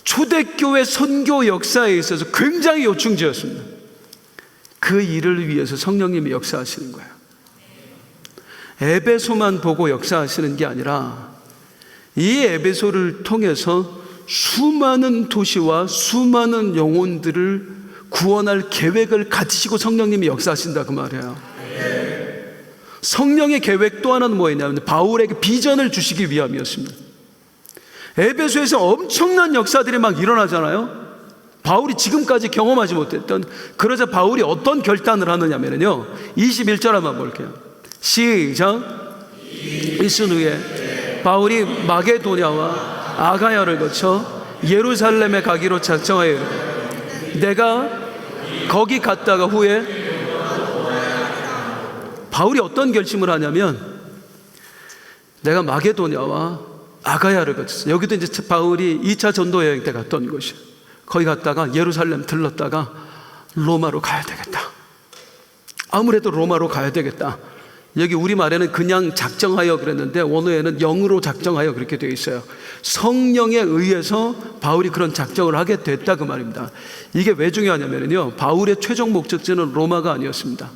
초대교회 선교 역사에 있어서 굉장히 요충지였습니다. 그 일을 위해서 성령님이 역사하시는 거예요. 에베소만 보고 역사하시는 게 아니라 이 에베소를 통해서 수많은 도시와 수많은 영혼들을 구원할 계획을 가지시고 성령님이 역사하신다 그 말이에요. 성령의 계획 또 하나는 뭐였냐면 바울에게 비전을 주시기 위함이었습니다. 에베소에서 엄청난 역사들이 막 일어나잖아요. 바울이 지금까지 경험하지 못했던. 그러자 바울이 어떤 결단을 하느냐면요, 21절 한번 볼게요. 시작. 이순 후에 바울이 마게도냐와 아가야를 거쳐 예루살렘에 가기로 작정하여 이르되 내가 거기 갔다가 후에 바울이 어떤 결심을 하냐면 내가 마게도냐와 아가야를 거쳤어. 여기도 이제 바울이 2차 전도 여행 때 갔던 곳이에요. 거기 갔다가 예루살렘 들렀다가 로마로 가야 되겠다. 아무래도 로마로 가야 되겠다. 여기 우리말에는 그냥 작정하여 그랬는데 원어에는 영으로 작정하여 그렇게 되어 있어요. 성령에 의해서 바울이 그런 작정을 하게 됐다 그 말입니다. 이게 왜 중요하냐면요, 바울의 최종 목적지는 로마가 아니었습니다.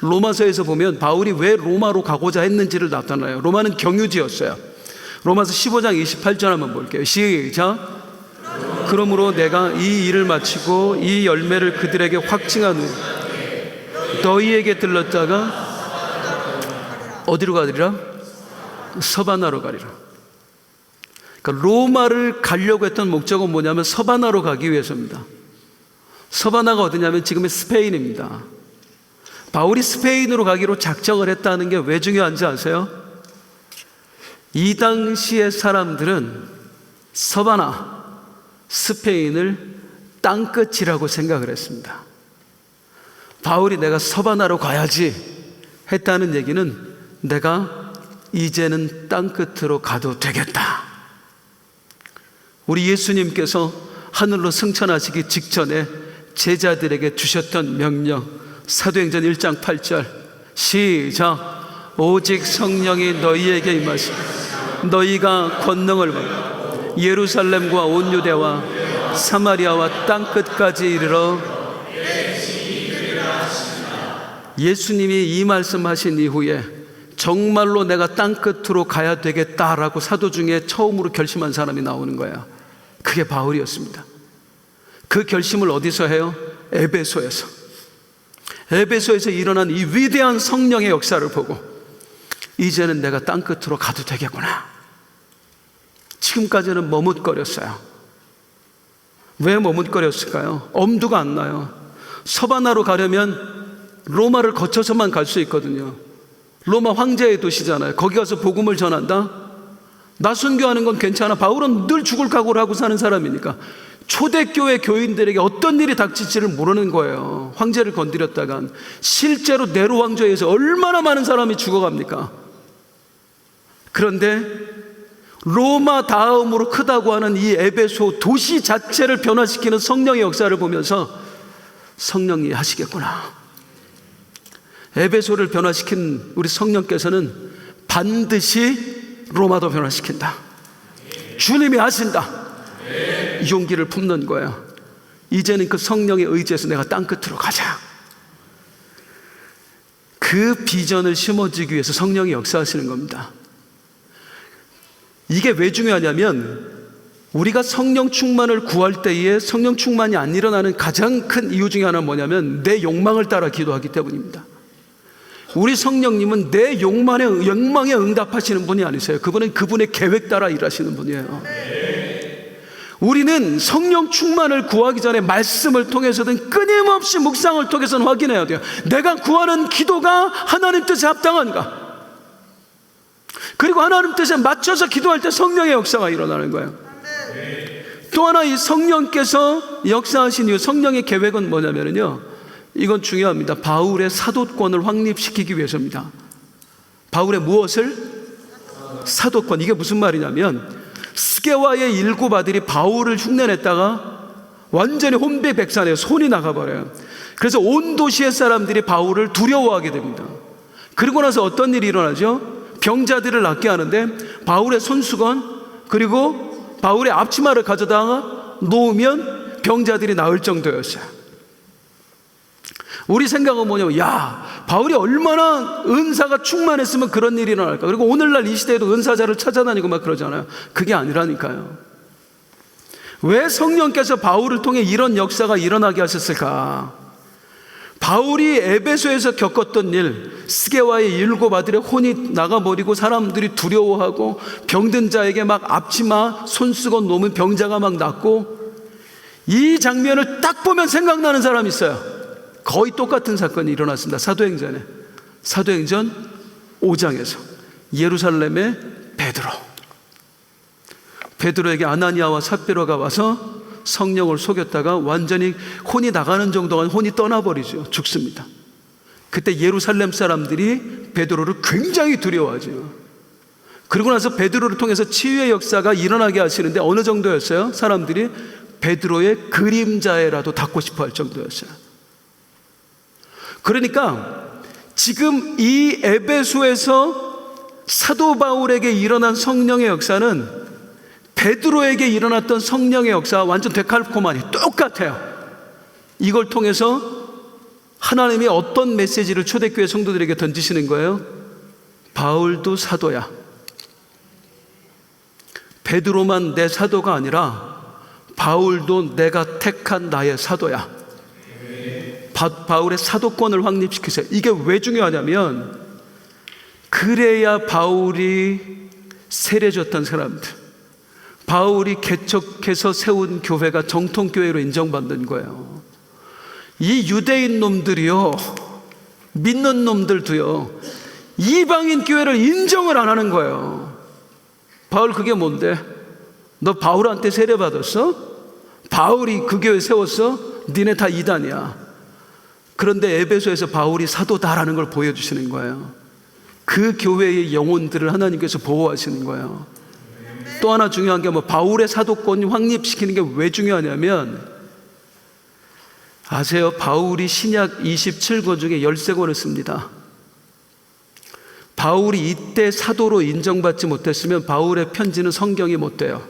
로마서에서 보면 바울이 왜 로마로 가고자 했는지를 나타나요. 로마는 경유지였어요. 로마서 15장 28절 한번 볼게요. 시작. 그러므로 내가 이 일을 마치고 이 열매를 그들에게 확증한 후 너희에게 들렀다가 어디로 가리라? 서바나로 가리라. 그러니까 로마를 가려고 했던 목적은 뭐냐면 서바나로 가기 위해서입니다. 서바나가 어디냐면 지금의 스페인입니다. 바울이 스페인으로 가기로 작정을 했다는 게 왜 중요한지 아세요? 이 당시의 사람들은 서바나, 스페인을 땅끝이라고 생각을 했습니다. 바울이 내가 서바나로 가야지 했다는 얘기는 내가 이제는 땅끝으로 가도 되겠다. 우리 예수님께서 하늘로 승천하시기 직전에 제자들에게 주셨던 명령, 사도행전 1장 8절 시작. 오직 성령이 너희에게 임하시고 너희가 권능을 받고 예루살렘과 온 유대와 사마리아와 땅끝까지 이르러. 예수님이 이 말씀하신 이후에 정말로 내가 땅끝으로 가야 되겠다라고 사도 중에 처음으로 결심한 사람이 나오는 거예요. 그게 바울이었습니다. 그 결심을 어디서 해요? 에베소에서. 에베소에서 일어난 이 위대한 성령의 역사를 보고 이제는 내가 땅끝으로 가도 되겠구나. 지금까지는 머뭇거렸어요. 왜 머뭇거렸을까요? 엄두가 안 나요. 서바나로 가려면 로마를 거쳐서만 갈 수 있거든요. 로마 황제의 도시잖아요. 거기 가서 복음을 전한다? 나 순교하는 건 괜찮아. 바울은 늘 죽을 각오를 하고 사는 사람이니까. 초대교회 교인들에게 어떤 일이 닥칠지를 모르는 거예요. 황제를 건드렸다간 실제로 네로 황제에서 얼마나 많은 사람이 죽어갑니까? 그런데 로마 다음으로 크다고 하는 이 에베소 도시 자체를 변화시키는 성령의 역사를 보면서 성령이 하시겠구나. 에베소를 변화시킨 우리 성령께서는 반드시 로마도 변화시킨다. 주님이 하신다. 용기를 품는 거예요. 이제는 그 성령의 의지에서 내가 땅끝으로 가자. 그 비전을 심어주기 위해서 성령이 역사하시는 겁니다. 이게 왜 중요하냐면 우리가 성령 충만을 구할 때에 성령 충만이 안 일어나는 가장 큰 이유 중에 하나는 뭐냐면 내 욕망을 따라 기도하기 때문입니다. 우리 성령님은 내 욕망에 응답하시는 분이 아니세요. 그분은 그분의 계획 따라 일하시는 분이에요. 우리는 성령 충만을 구하기 전에 말씀을 통해서든 끊임없이 묵상을 통해서는 확인해야 돼요. 내가 구하는 기도가 하나님 뜻에 합당한가? 그리고 하나님 뜻에 맞춰서 기도할 때 성령의 역사가 일어나는 거예요. 또 하나 이 성령께서 역사하신 이유, 성령의 계획은 뭐냐면요, 이건 중요합니다. 바울의 사도권을 확립시키기 위해서입니다. 바울의 무엇을? 사도권. 이게 무슨 말이냐면 스게와의 일곱 아들이 바울을 흉내냈다가 완전히 혼비백산해요. 손이 나가버려요. 그래서 온 도시의 사람들이 바울을 두려워하게 됩니다. 그리고 나서 어떤 일이 일어나죠? 병자들을 낫게 하는데 바울의 손수건 그리고 바울의 앞치마를 가져다가 놓으면 병자들이 나을 정도였어요. 우리 생각은 뭐냐면, 야, 바울이 얼마나 은사가 충만했으면 그런 일이 일어날까. 그리고 오늘날 이 시대에도 은사자를 찾아다니고 막 그러잖아요. 그게 아니라니까요. 왜 성령께서 바울을 통해 이런 역사가 일어나게 하셨을까? 바울이 에베소에서 겪었던 일, 스게와의 일곱 아들의 혼이 나가버리고 사람들이 두려워하고 병든 자에게 막 앞치마 손수건 놓으면 병자가 막 낫고, 이 장면을 딱 보면 생각나는 사람이 있어요. 거의 똑같은 사건이 일어났습니다. 사도행전 5장에서 예루살렘의 베드로에게 아나니아와 삽비로가 와서 성령을 속였다가 완전히 혼이 나가는 정도가 혼이 떠나버리죠. 죽습니다. 그때 예루살렘 사람들이 베드로를 굉장히 두려워하죠. 그러고 나서 베드로를 통해서 치유의 역사가 일어나게 하시는데 어느 정도였어요? 사람들이 베드로의 그림자에라도 닿고 싶어 할 정도였어요. 그러니까 지금 이 에베소에서 사도 바울에게 일어난 성령의 역사는 베드로에게 일어났던 성령의 역사와 완전 데칼코마니 똑같아요. 이걸 통해서 하나님이 어떤 메시지를 초대교회 성도들에게 던지시는 거예요? 바울도 사도야. 베드로만 내 사도가 아니라 바울도 내가 택한 나의 사도야. 바울의 사도권을 확립시키세요. 이게 왜 중요하냐면, 그래야 바울이 세례줬던 사람들, 바울이 개척해서 세운 교회가 정통교회로 인정받는 거예요. 이 유대인 놈들이요, 믿는 놈들도요, 이방인 교회를 인정을 안 하는 거예요. 바울 그게 뭔데? 너 바울한테 세례 받았어? 바울이 그 교회 세웠어? 니네 다 이단이야. 그런데 에베소에서 바울이 사도다라는 걸 보여주시는 거예요. 그 교회의 영혼들을 하나님께서 보호하시는 거예요. 또 하나 중요한 게 바울의 사도권 확립시키는 게 왜 중요하냐면, 아세요? 바울이 신약 27권 중에 13권을 씁니다. 바울이 이때 사도로 인정받지 못했으면 바울의 편지는 성경이 못 돼요.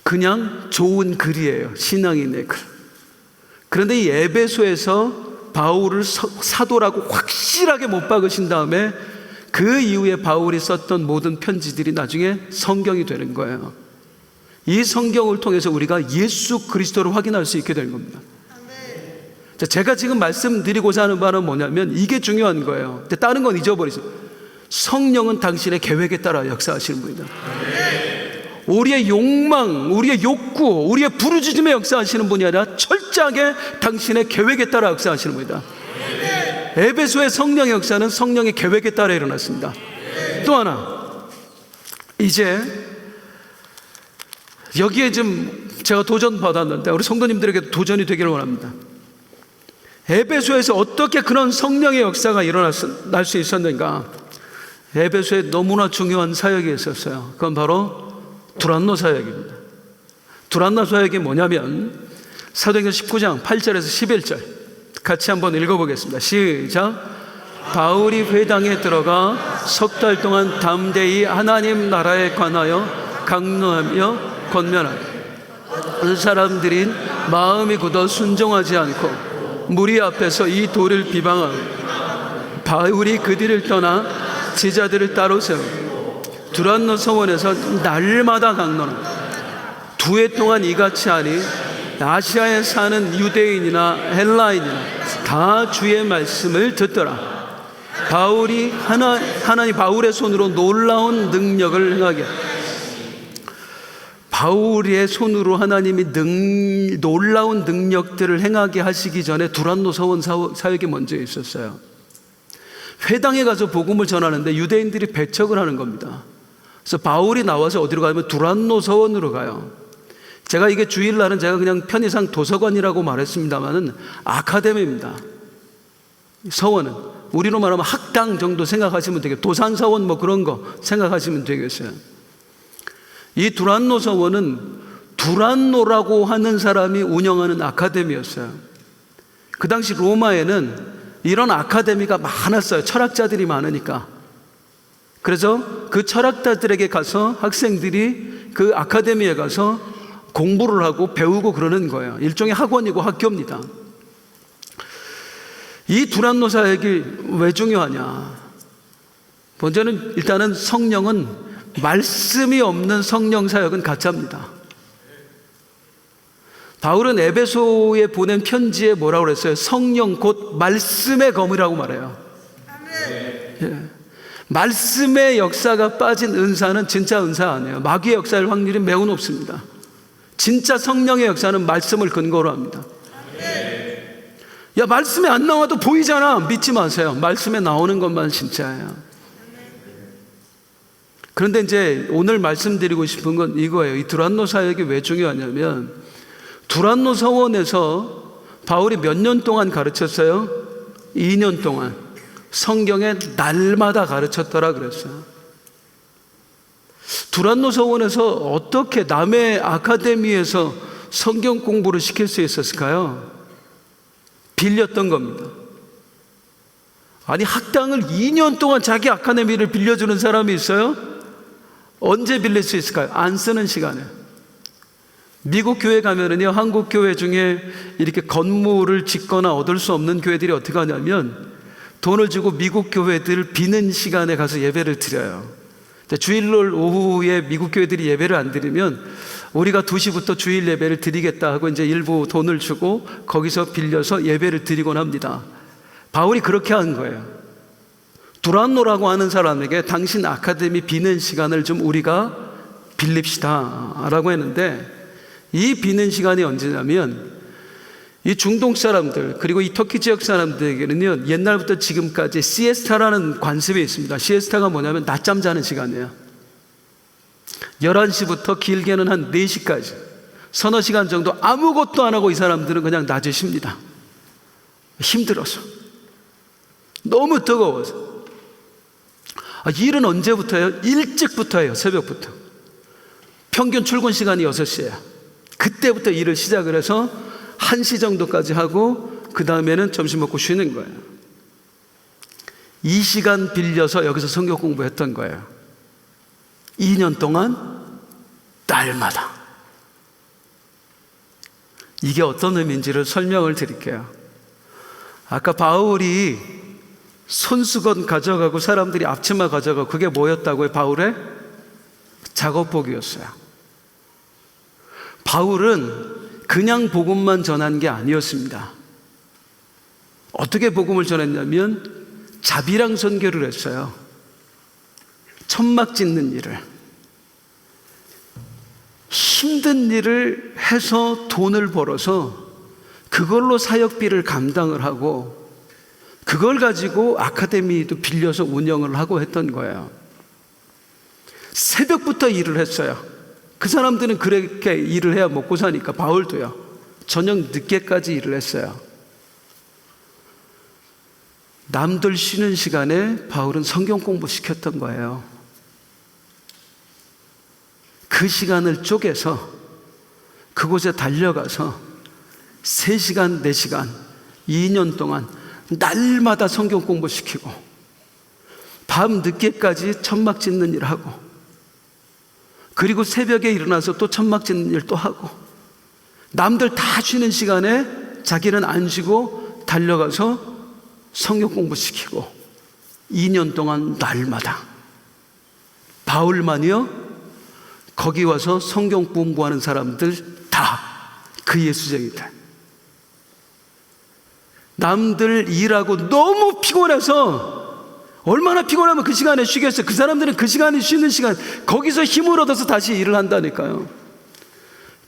그냥 좋은 글이에요. 신앙인의 글. 그런데 이 에베소에서 바울을 사도라고 확실하게 못 박으신 다음에 그 이후에 바울이 썼던 모든 편지들이 나중에 성경이 되는 거예요. 이 성경을 통해서 우리가 예수 그리스도를 확인할 수 있게 된 겁니다. 제가 지금 말씀드리고자 하는 바는 뭐냐면, 이게 중요한 거예요. 다른 건 잊어버리세요. 성령은 당신의 계획에 따라 역사하시는 분이다. 우리의 욕망, 우리의 욕구, 우리의 부르짖음에 역사하시는 분이 아니라 철저하게 당신의 계획에 따라 역사하시는 분이다. 에베소의 성령의 역사는 성령의 계획에 따라 일어났습니다. 또 하나, 이제 여기에 좀 제가 도전 받았는데 우리 성도님들에게 도전이 되기를 원합니다. 에베소에서 어떻게 그런 성령의 역사가 일어날 수 있었는가? 에베소에 너무나 중요한 사역이 있었어요. 그건 바로 두란노 사역입니다. 두란노 사역이 뭐냐면, 사도행전 19장 8절에서 11절 같이 한번 읽어보겠습니다. 시작. 바울이 회당에 들어가 석 달 동안 담대히 하나님 나라에 관하여 강론하며 권면하니 그 사람들이 마음이 굳어 순종하지 않고 무리 앞에서 이 돌을 비방하고, 바울이 그들을 떠나 제자들을 따로 세우고 두란노 성원에서 날마다 강론하고, 2해 동안 이같이 하니 아시아에 사는 유대인이나 헬라인이나 다 주의 말씀을 듣더라. 바울이 하나님 바울의 손으로 놀라운 능력을 행하게, 바울의 손으로 하나님이 놀라운 능력들을 행하게 하시기 전에 두란노 서원 사역이 먼저 있었어요. 회당에 가서 복음을 전하는데 유대인들이 배척을 하는 겁니다. 그래서 바울이 나와서 어디로 가면 두란노 서원으로 가요. 제가 이게 주일날은 제가 그냥 편의상 도서관이라고 말했습니다만은 아카데미입니다. 서원은 우리로 말하면 학당 정도 생각하시면 되겠어요. 도산서원 뭐 그런 거 생각하시면 되겠어요. 이 두란노 서원은 두란노라고 하는 사람이 운영하는 아카데미였어요. 그 당시 로마에는 이런 아카데미가 많았어요. 철학자들이 많으니까. 그래서 그 철학자들에게 가서 학생들이 그 아카데미에 가서 공부를 하고 배우고 그러는 거예요. 일종의 학원이고 학교입니다. 이 두란노 사역이 왜 중요하냐? 먼저는 일단은 성령은, 말씀이 없는 성령 사역은 가짜입니다. 바울은 에베소에 보낸 편지에 뭐라고 그랬어요? 성령 곧 말씀의 검이라고 말해요. 예. 말씀의 역사가 빠진 은사는 진짜 은사 아니에요. 마귀의 역사일 확률이 매우 높습니다. 진짜 성령의 역사는 말씀을 근거로 합니다. 야, 말씀에 안 나와도 보이잖아. 믿지 마세요. 말씀에 나오는 것만 진짜예요. 그런데 이제 오늘 말씀드리고 싶은 건 이거예요. 이 두란노 사역이 왜 중요하냐면, 두란노 서원에서 바울이 몇 년 동안 가르쳤어요? 2년 동안 성경에 날마다 가르쳤더라 그랬어요. 두란노 서원에서 어떻게 남의 아카데미에서 성경 공부를 시킬 수 있었을까요? 빌렸던 겁니다. 아니, 학당을 2년 동안 자기 아카데미를 빌려주는 사람이 있어요? 언제 빌릴 수 있을까요? 안 쓰는 시간에. 미국 교회 가면은요, 한국 교회 중에 이렇게 건물을 짓거나 얻을 수 없는 교회들이 어떻게 하냐면 돈을 주고 미국 교회들 비는 시간에 가서 예배를 드려요. 주일날 오후에 미국 교회들이 예배를 안 드리면 우리가 2시부터 주일 예배를 드리겠다 하고 이제 일부 돈을 주고 거기서 빌려서 예배를 드리곤 합니다. 바울이 그렇게 한 거예요. 두란노라고 하는 사람에게 당신 아카데미 비는 시간을 좀 우리가 빌립시다 라고 했는데, 이 비는 시간이 언제냐면 이 중동 사람들 그리고 이 터키 지역 사람들에게는요, 옛날부터 지금까지 시에스타라는 관습이 있습니다. 시에스타가 뭐냐면 낮잠 자는 시간이에요. 11시부터 길게는 한 4시까지 서너 시간 정도 아무것도 안 하고 이 사람들은 그냥 낮에 쉽니다. 힘들어서, 너무 뜨거워서. 일은 언제부터요? 일찍부터 해요. 새벽부터. 평균 출근 시간이 6시예요 그때부터 일을 시작을 해서 1시 정도까지 하고 그 다음에는 점심 먹고 쉬는 거예요. 2시간 빌려서 여기서 성경 공부했던 거예요. 2년 동안 날마다. 이게 어떤 의미인지를 설명을 드릴게요. 아까 바울이 손수건 가져가고 사람들이 앞치마 가져가고 그게 뭐였다고요? 바울의 작업복이었어요. 바울은 그냥 복음만 전한 게 아니었습니다. 어떻게 복음을 전했냐면 자비랑 선교를 했어요. 천막 짓는 일을, 힘든 일을 해서 돈을 벌어서 그걸로 사역비를 감당을 하고 그걸 가지고 아카데미도 빌려서 운영을 하고 했던 거예요. 새벽부터 일을 했어요. 그 사람들은 그렇게 일을 해야 먹고 사니까. 바울도요, 저녁 늦게까지 일을 했어요. 남들 쉬는 시간에 바울은 성경 공부 시켰던 거예요. 그 시간을 쪼개서 그곳에 달려가서 3시간, 4시간, 2년 동안 날마다 성경 공부 시키고 밤 늦게까지 천막 짓는 일 하고, 그리고 새벽에 일어나서 또 천막 짓는 일 또 하고, 남들 다 쉬는 시간에 자기는 안 쉬고 달려가서 성경 공부 시키고 2년 동안 날마다. 바울만이요, 거기 와서 성경 공부하는 사람들 다 그 예수쟁이들. 남들 일하고 너무 피곤해서, 얼마나 피곤하면 그 시간에 쉬겠어요. 그 사람들은 그 시간에 쉬는 시간, 거기서 힘을 얻어서 다시 일을 한다니까요.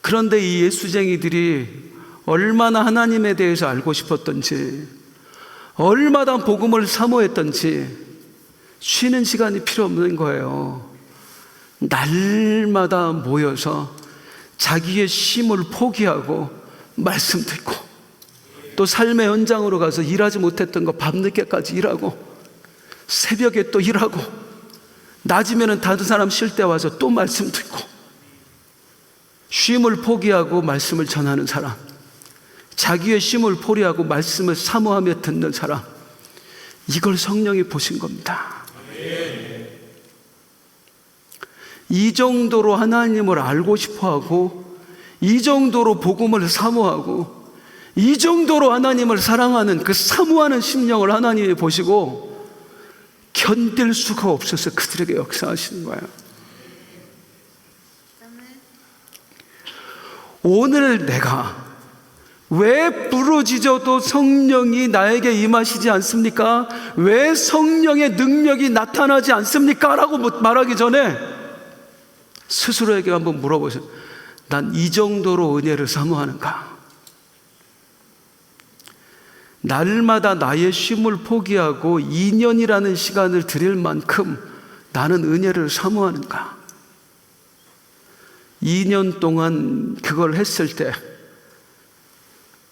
그런데 이 예수쟁이들이 얼마나 하나님에 대해서 알고 싶었던지, 얼마나 복음을 사모했던지 쉬는 시간이 필요 없는 거예요. 날마다 모여서 자기의 쉼을 포기하고 말씀 듣고, 또 삶의 현장으로 가서 일하지 못했던 거 밤늦게까지 일하고, 새벽에 또 일하고, 낮이면 다른 사람 쉴 때 와서 또 말씀 듣고, 쉼을 포기하고 말씀을 전하는 사람, 자기의 쉼을 포기하고 말씀을 사모하며 듣는 사람, 이걸 성령이 보신 겁니다. 이 정도로 하나님을 알고 싶어하고, 이 정도로 복음을 사모하고, 이 정도로 하나님을 사랑하는 그 사모하는 심령을 하나님이 보시고 견딜 수가 없어서 그들에게 역사하시는 거예요. 오늘 내가 왜 부르짖어도 성령이 나에게 임하시지 않습니까? 왜 성령의 능력이 나타나지 않습니까? 라고 말하기 전에 스스로에게 한번 물어보세요. 난 이 정도로 은혜를 사모하는가? 날마다 나의 쉼을 포기하고 2년이라는 시간을 드릴 만큼 나는 은혜를 사모하는가? 2년 동안 그걸 했을 때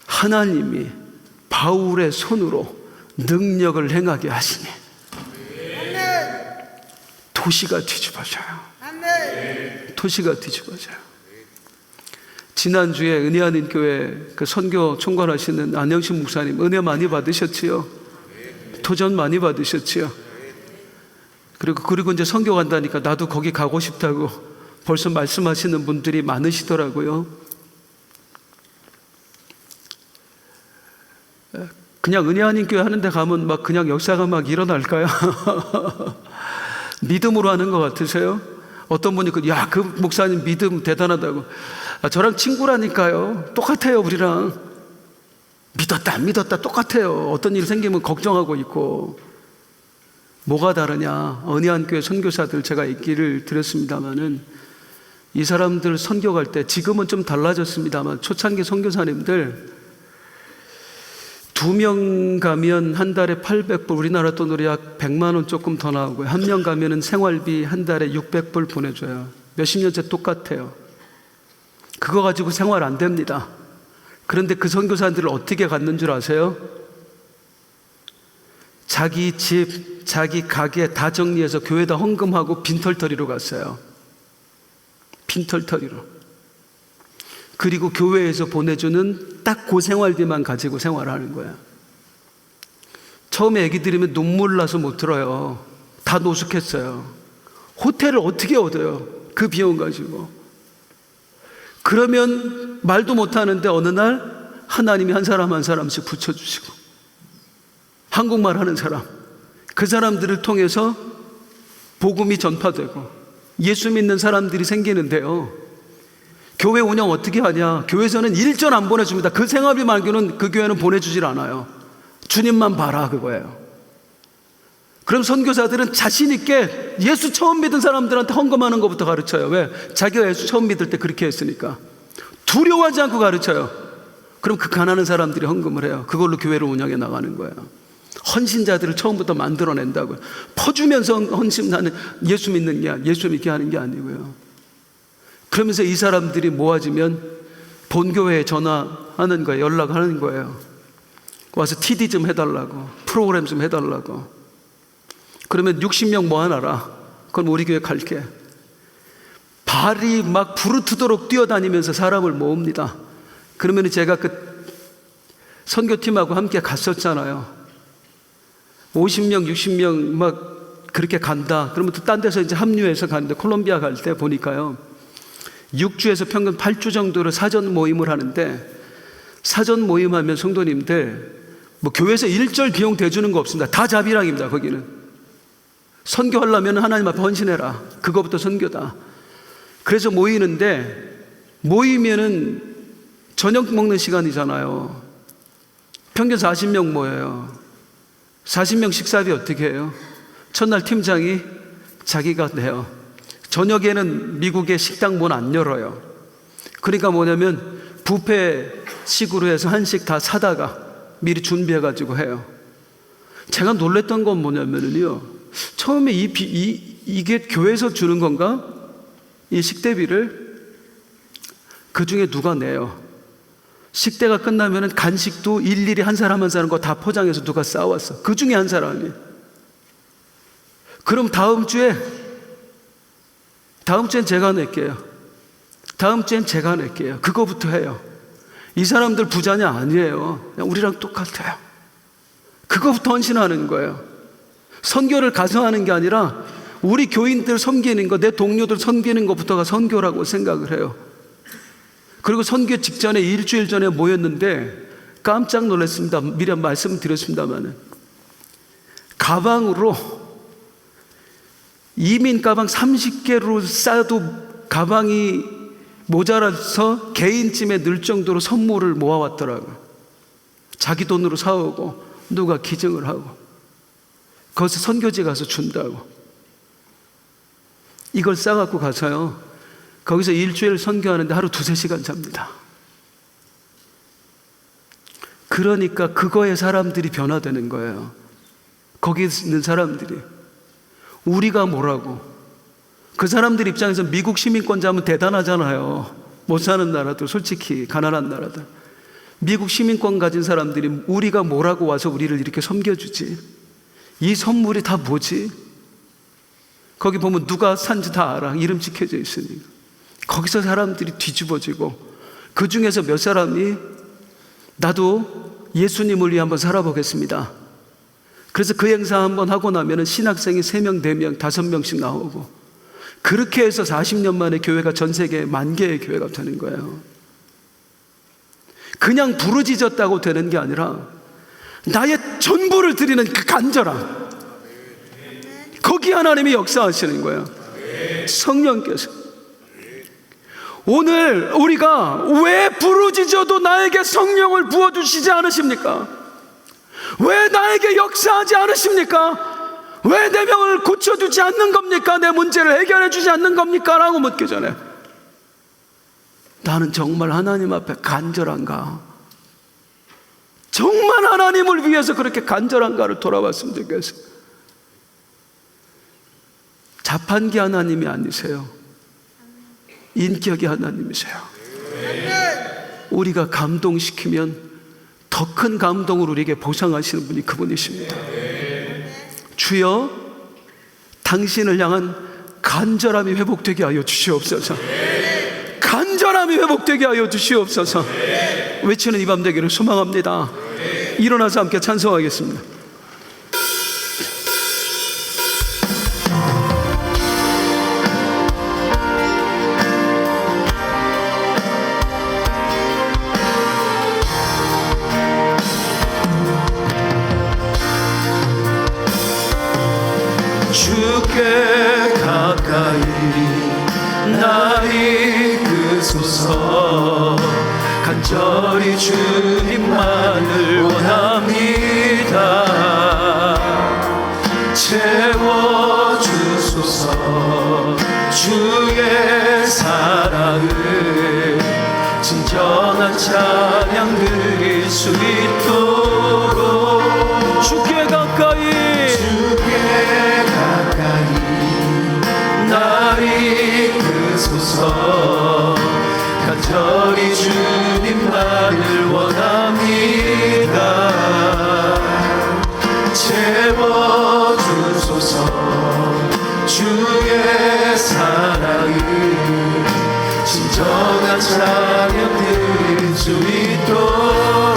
하나님이 바울의 손으로 능력을 행하게 하시니 도시가 뒤집어져요. 도시가 뒤집어져요. 지난주에 은혜하는 교회 그 선교 총괄하시는 안영신 목사님 은혜 많이 받으셨지요? 도전 많이 받으셨지요? 그리고 이제 선교 간다니까 나도 거기 가고 싶다고 벌써 말씀하시는 분들이 많으시더라고요. 그냥 은혜 아닌 교회 하는데 가면 막 그냥 역사가 막 일어날까요? 믿음으로 하는 것 같으세요? 어떤 분이 야, 그 목사님 믿음 대단하다고. 저랑 친구라니까요. 똑같아요, 우리랑. 믿었다 안 믿었다 똑같아요. 어떤 일 생기면 걱정하고 있고. 뭐가 다르냐? 은혜한 교회 선교사들 제가 얘기를 드렸습니다마는 이 사람들 선교 갈 때, 지금은 좀 달라졌습니다만 초창기 선교사님들 2명 가면 한 달에 800불, 우리나라 돈으로 약 100만 원 조금 더 나오고요. 1명 가면은 생활비 한 달에 600불 보내줘요. 몇십 년째 똑같아요. 그거 가지고 생활 안 됩니다. 그런데 그 선교사들을 어떻게 갔는 줄 아세요? 자기 집, 자기 가게 다 정리해서 교회에다 헌금하고 빈털터리로 갔어요. 빈털터리로. 그리고 교회에서 보내주는 딱 그 생활비만 가지고 생활하는 거야. 처음에 얘기 들으면 눈물 나서 못 들어요. 다 노숙했어요. 호텔을 어떻게 얻어요? 그 비용 가지고. 그러면 말도 못하는데 어느 날 하나님이 한 사람 한 사람씩 붙여주시고, 한국말 하는 사람, 그 사람들을 통해서 복음이 전파되고 예수 믿는 사람들이 생기는데요. 교회 운영 어떻게 하냐? 교회에서는 일전 안 보내줍니다. 그 생활비 말고는 그 교회는 보내주질 않아요. 주님만 봐라, 그거예요. 그럼 선교사들은 자신 있게 예수 처음 믿은 사람들한테 헌금하는 것부터 가르쳐요. 왜? 자기가 예수 처음 믿을 때 그렇게 했으니까. 두려워하지 않고 가르쳐요. 그럼 그 가난한 사람들이 헌금을 해요. 그걸로 교회를 운영해 나가는 거예요. 헌신자들을 처음부터 만들어낸다고요. 퍼주면서 헌신하는, 예수 믿는 게, 예수 믿게 하는 게 아니고요. 그러면서 이 사람들이 모아지면 본교회에 전화하는 거예요. 연락하는 거예요. 와서 TD 좀 해달라고, 프로그램 좀 해달라고. 그러면 60명 모아놔라. 그럼 우리 교회 갈게. 발이 막 부르트도록 뛰어다니면서 사람을 모읍니다. 그러면 제가 그 선교팀하고 함께 갔었잖아요. 50명, 60명 막 그렇게 간다. 그러면 또 딴 데서 이제 합류해서 가는데, 콜롬비아 갈 때 보니까요, 6주에서 평균 8주 정도로 사전 모임을 하는데, 사전 모임하면 성도님들 뭐 교회에서 일절 비용 대주는 거 없습니다. 다 자비랑입니다. 거기는 선교하려면 하나님 앞에 헌신해라. 그거부터 선교다. 그래서 모이는데, 모이면은 저녁 먹는 시간이잖아요. 평균 40명 모여요. 40명 식사비 어떻게 해요? 첫날 팀장이 자기가 내요. 저녁에는 미국의 식당 문 안 열어요. 그러니까 뭐냐면 뷔페식으로 해서 한식 다 사다가 미리 준비해가지고 해요. 제가 놀랬던 건 뭐냐면요, 처음에 이게 교회에서 주는 건가? 이 식대비를 그 중에 누가 내요. 식대가 끝나면 간식도 일일이 한 사람 한 사람 거 다 포장해서 누가 싸왔어. 그 중에 한 사람이. 그럼 다음 주엔 제가 낼게요. 다음 주엔 제가 낼게요. 그거부터 해요. 이 사람들 부자냐? 아니에요. 그냥 우리랑 똑같아요. 그거부터 헌신하는 거예요. 선교를 가서하는 게 아니라 우리 교인들 섬기는 거, 내 동료들 섬기는 것부터가 선교라고 생각을 해요. 그리고 선교 직전에 일주일 전에 모였는데 깜짝 놀랐습니다. 미리 말씀드렸습니다만, 가방으로 이민 가방 30개로 싸도 가방이 모자라서 개인짐에 넣을 정도로 선물을 모아왔더라고요. 자기 돈으로 사오고 누가 기증을 하고 거기서 선교지 가서 준다고. 이걸 싸갖고 가서요, 거기서 일주일 선교하는데 하루 2-3시간 잡니다. 그러니까 그거에 사람들이 변화되는 거예요. 거기 있는 사람들이. 우리가 뭐라고? 그 사람들 입장에서 미국 시민권자면 대단하잖아요. 못 사는 나라들, 솔직히 가난한 나라들. 미국 시민권 가진 사람들이 우리가 뭐라고 와서 우리를 이렇게 섬겨주지? 이 선물이 다 뭐지? 거기 보면 누가 산지 다 알아. 이름 찍혀져 있으니까. 거기서 사람들이 뒤집어지고, 그 중에서 몇 사람이 나도 예수님을 위해 한번 살아보겠습니다. 그래서 그 행사 한번 하고 나면 신학생이 3명, 4명, 5명씩 나오고, 그렇게 해서 40년 만에 교회가 전 세계 10,000개의 교회가 되는 거예요. 그냥 부르짖었다고 되는 게 아니라 나의 전부를 드리는 그 간절함, 거기 하나님이 역사하시는 거예요. 성령께서. 오늘 우리가 왜 부르짖어도 나에게 성령을 부어주시지 않으십니까? 왜 나에게 역사하지 않으십니까? 왜 내 병을 고쳐주지 않는 겁니까? 내 문제를 해결해 주지 않는 겁니까? 라고 묻기 전에 나는 정말 하나님 앞에 간절한가? 정말 하나님을 위해서 그렇게 간절한가를 돌아봤으면 좋겠어요. 자판기 하나님이 아니세요. 인격의 하나님이세요. 우리가 감동시키면 더 큰 감동을 우리에게 보상하시는 분이 그분이십니다. 주여, 당신을 향한 간절함이 회복되게 하여 주시옵소서. 간절함이 회복되게 하여 주시옵소서. 외치는 이 밤 되기를 소망합니다. 일어나서 함께 찬송하겠습니다. 주께 가까이 나 이끄소서. 간절히 주님만을 원합니다. 채워주소서. 주의 사랑을 진정한 찬양 드릴 수 있도록 주께 가까이 날 이끄소서. 간절히 주님만을 원합니다. 채워주소서. 주의 사랑을 진정한 찬양 드릴 수 있도록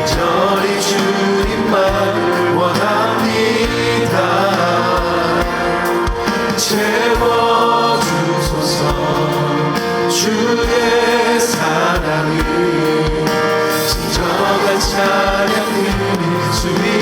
간절히 주님만을 원합니다. 채워주소서. 주의 사랑을 진정한 찬양 드릴 수 있도록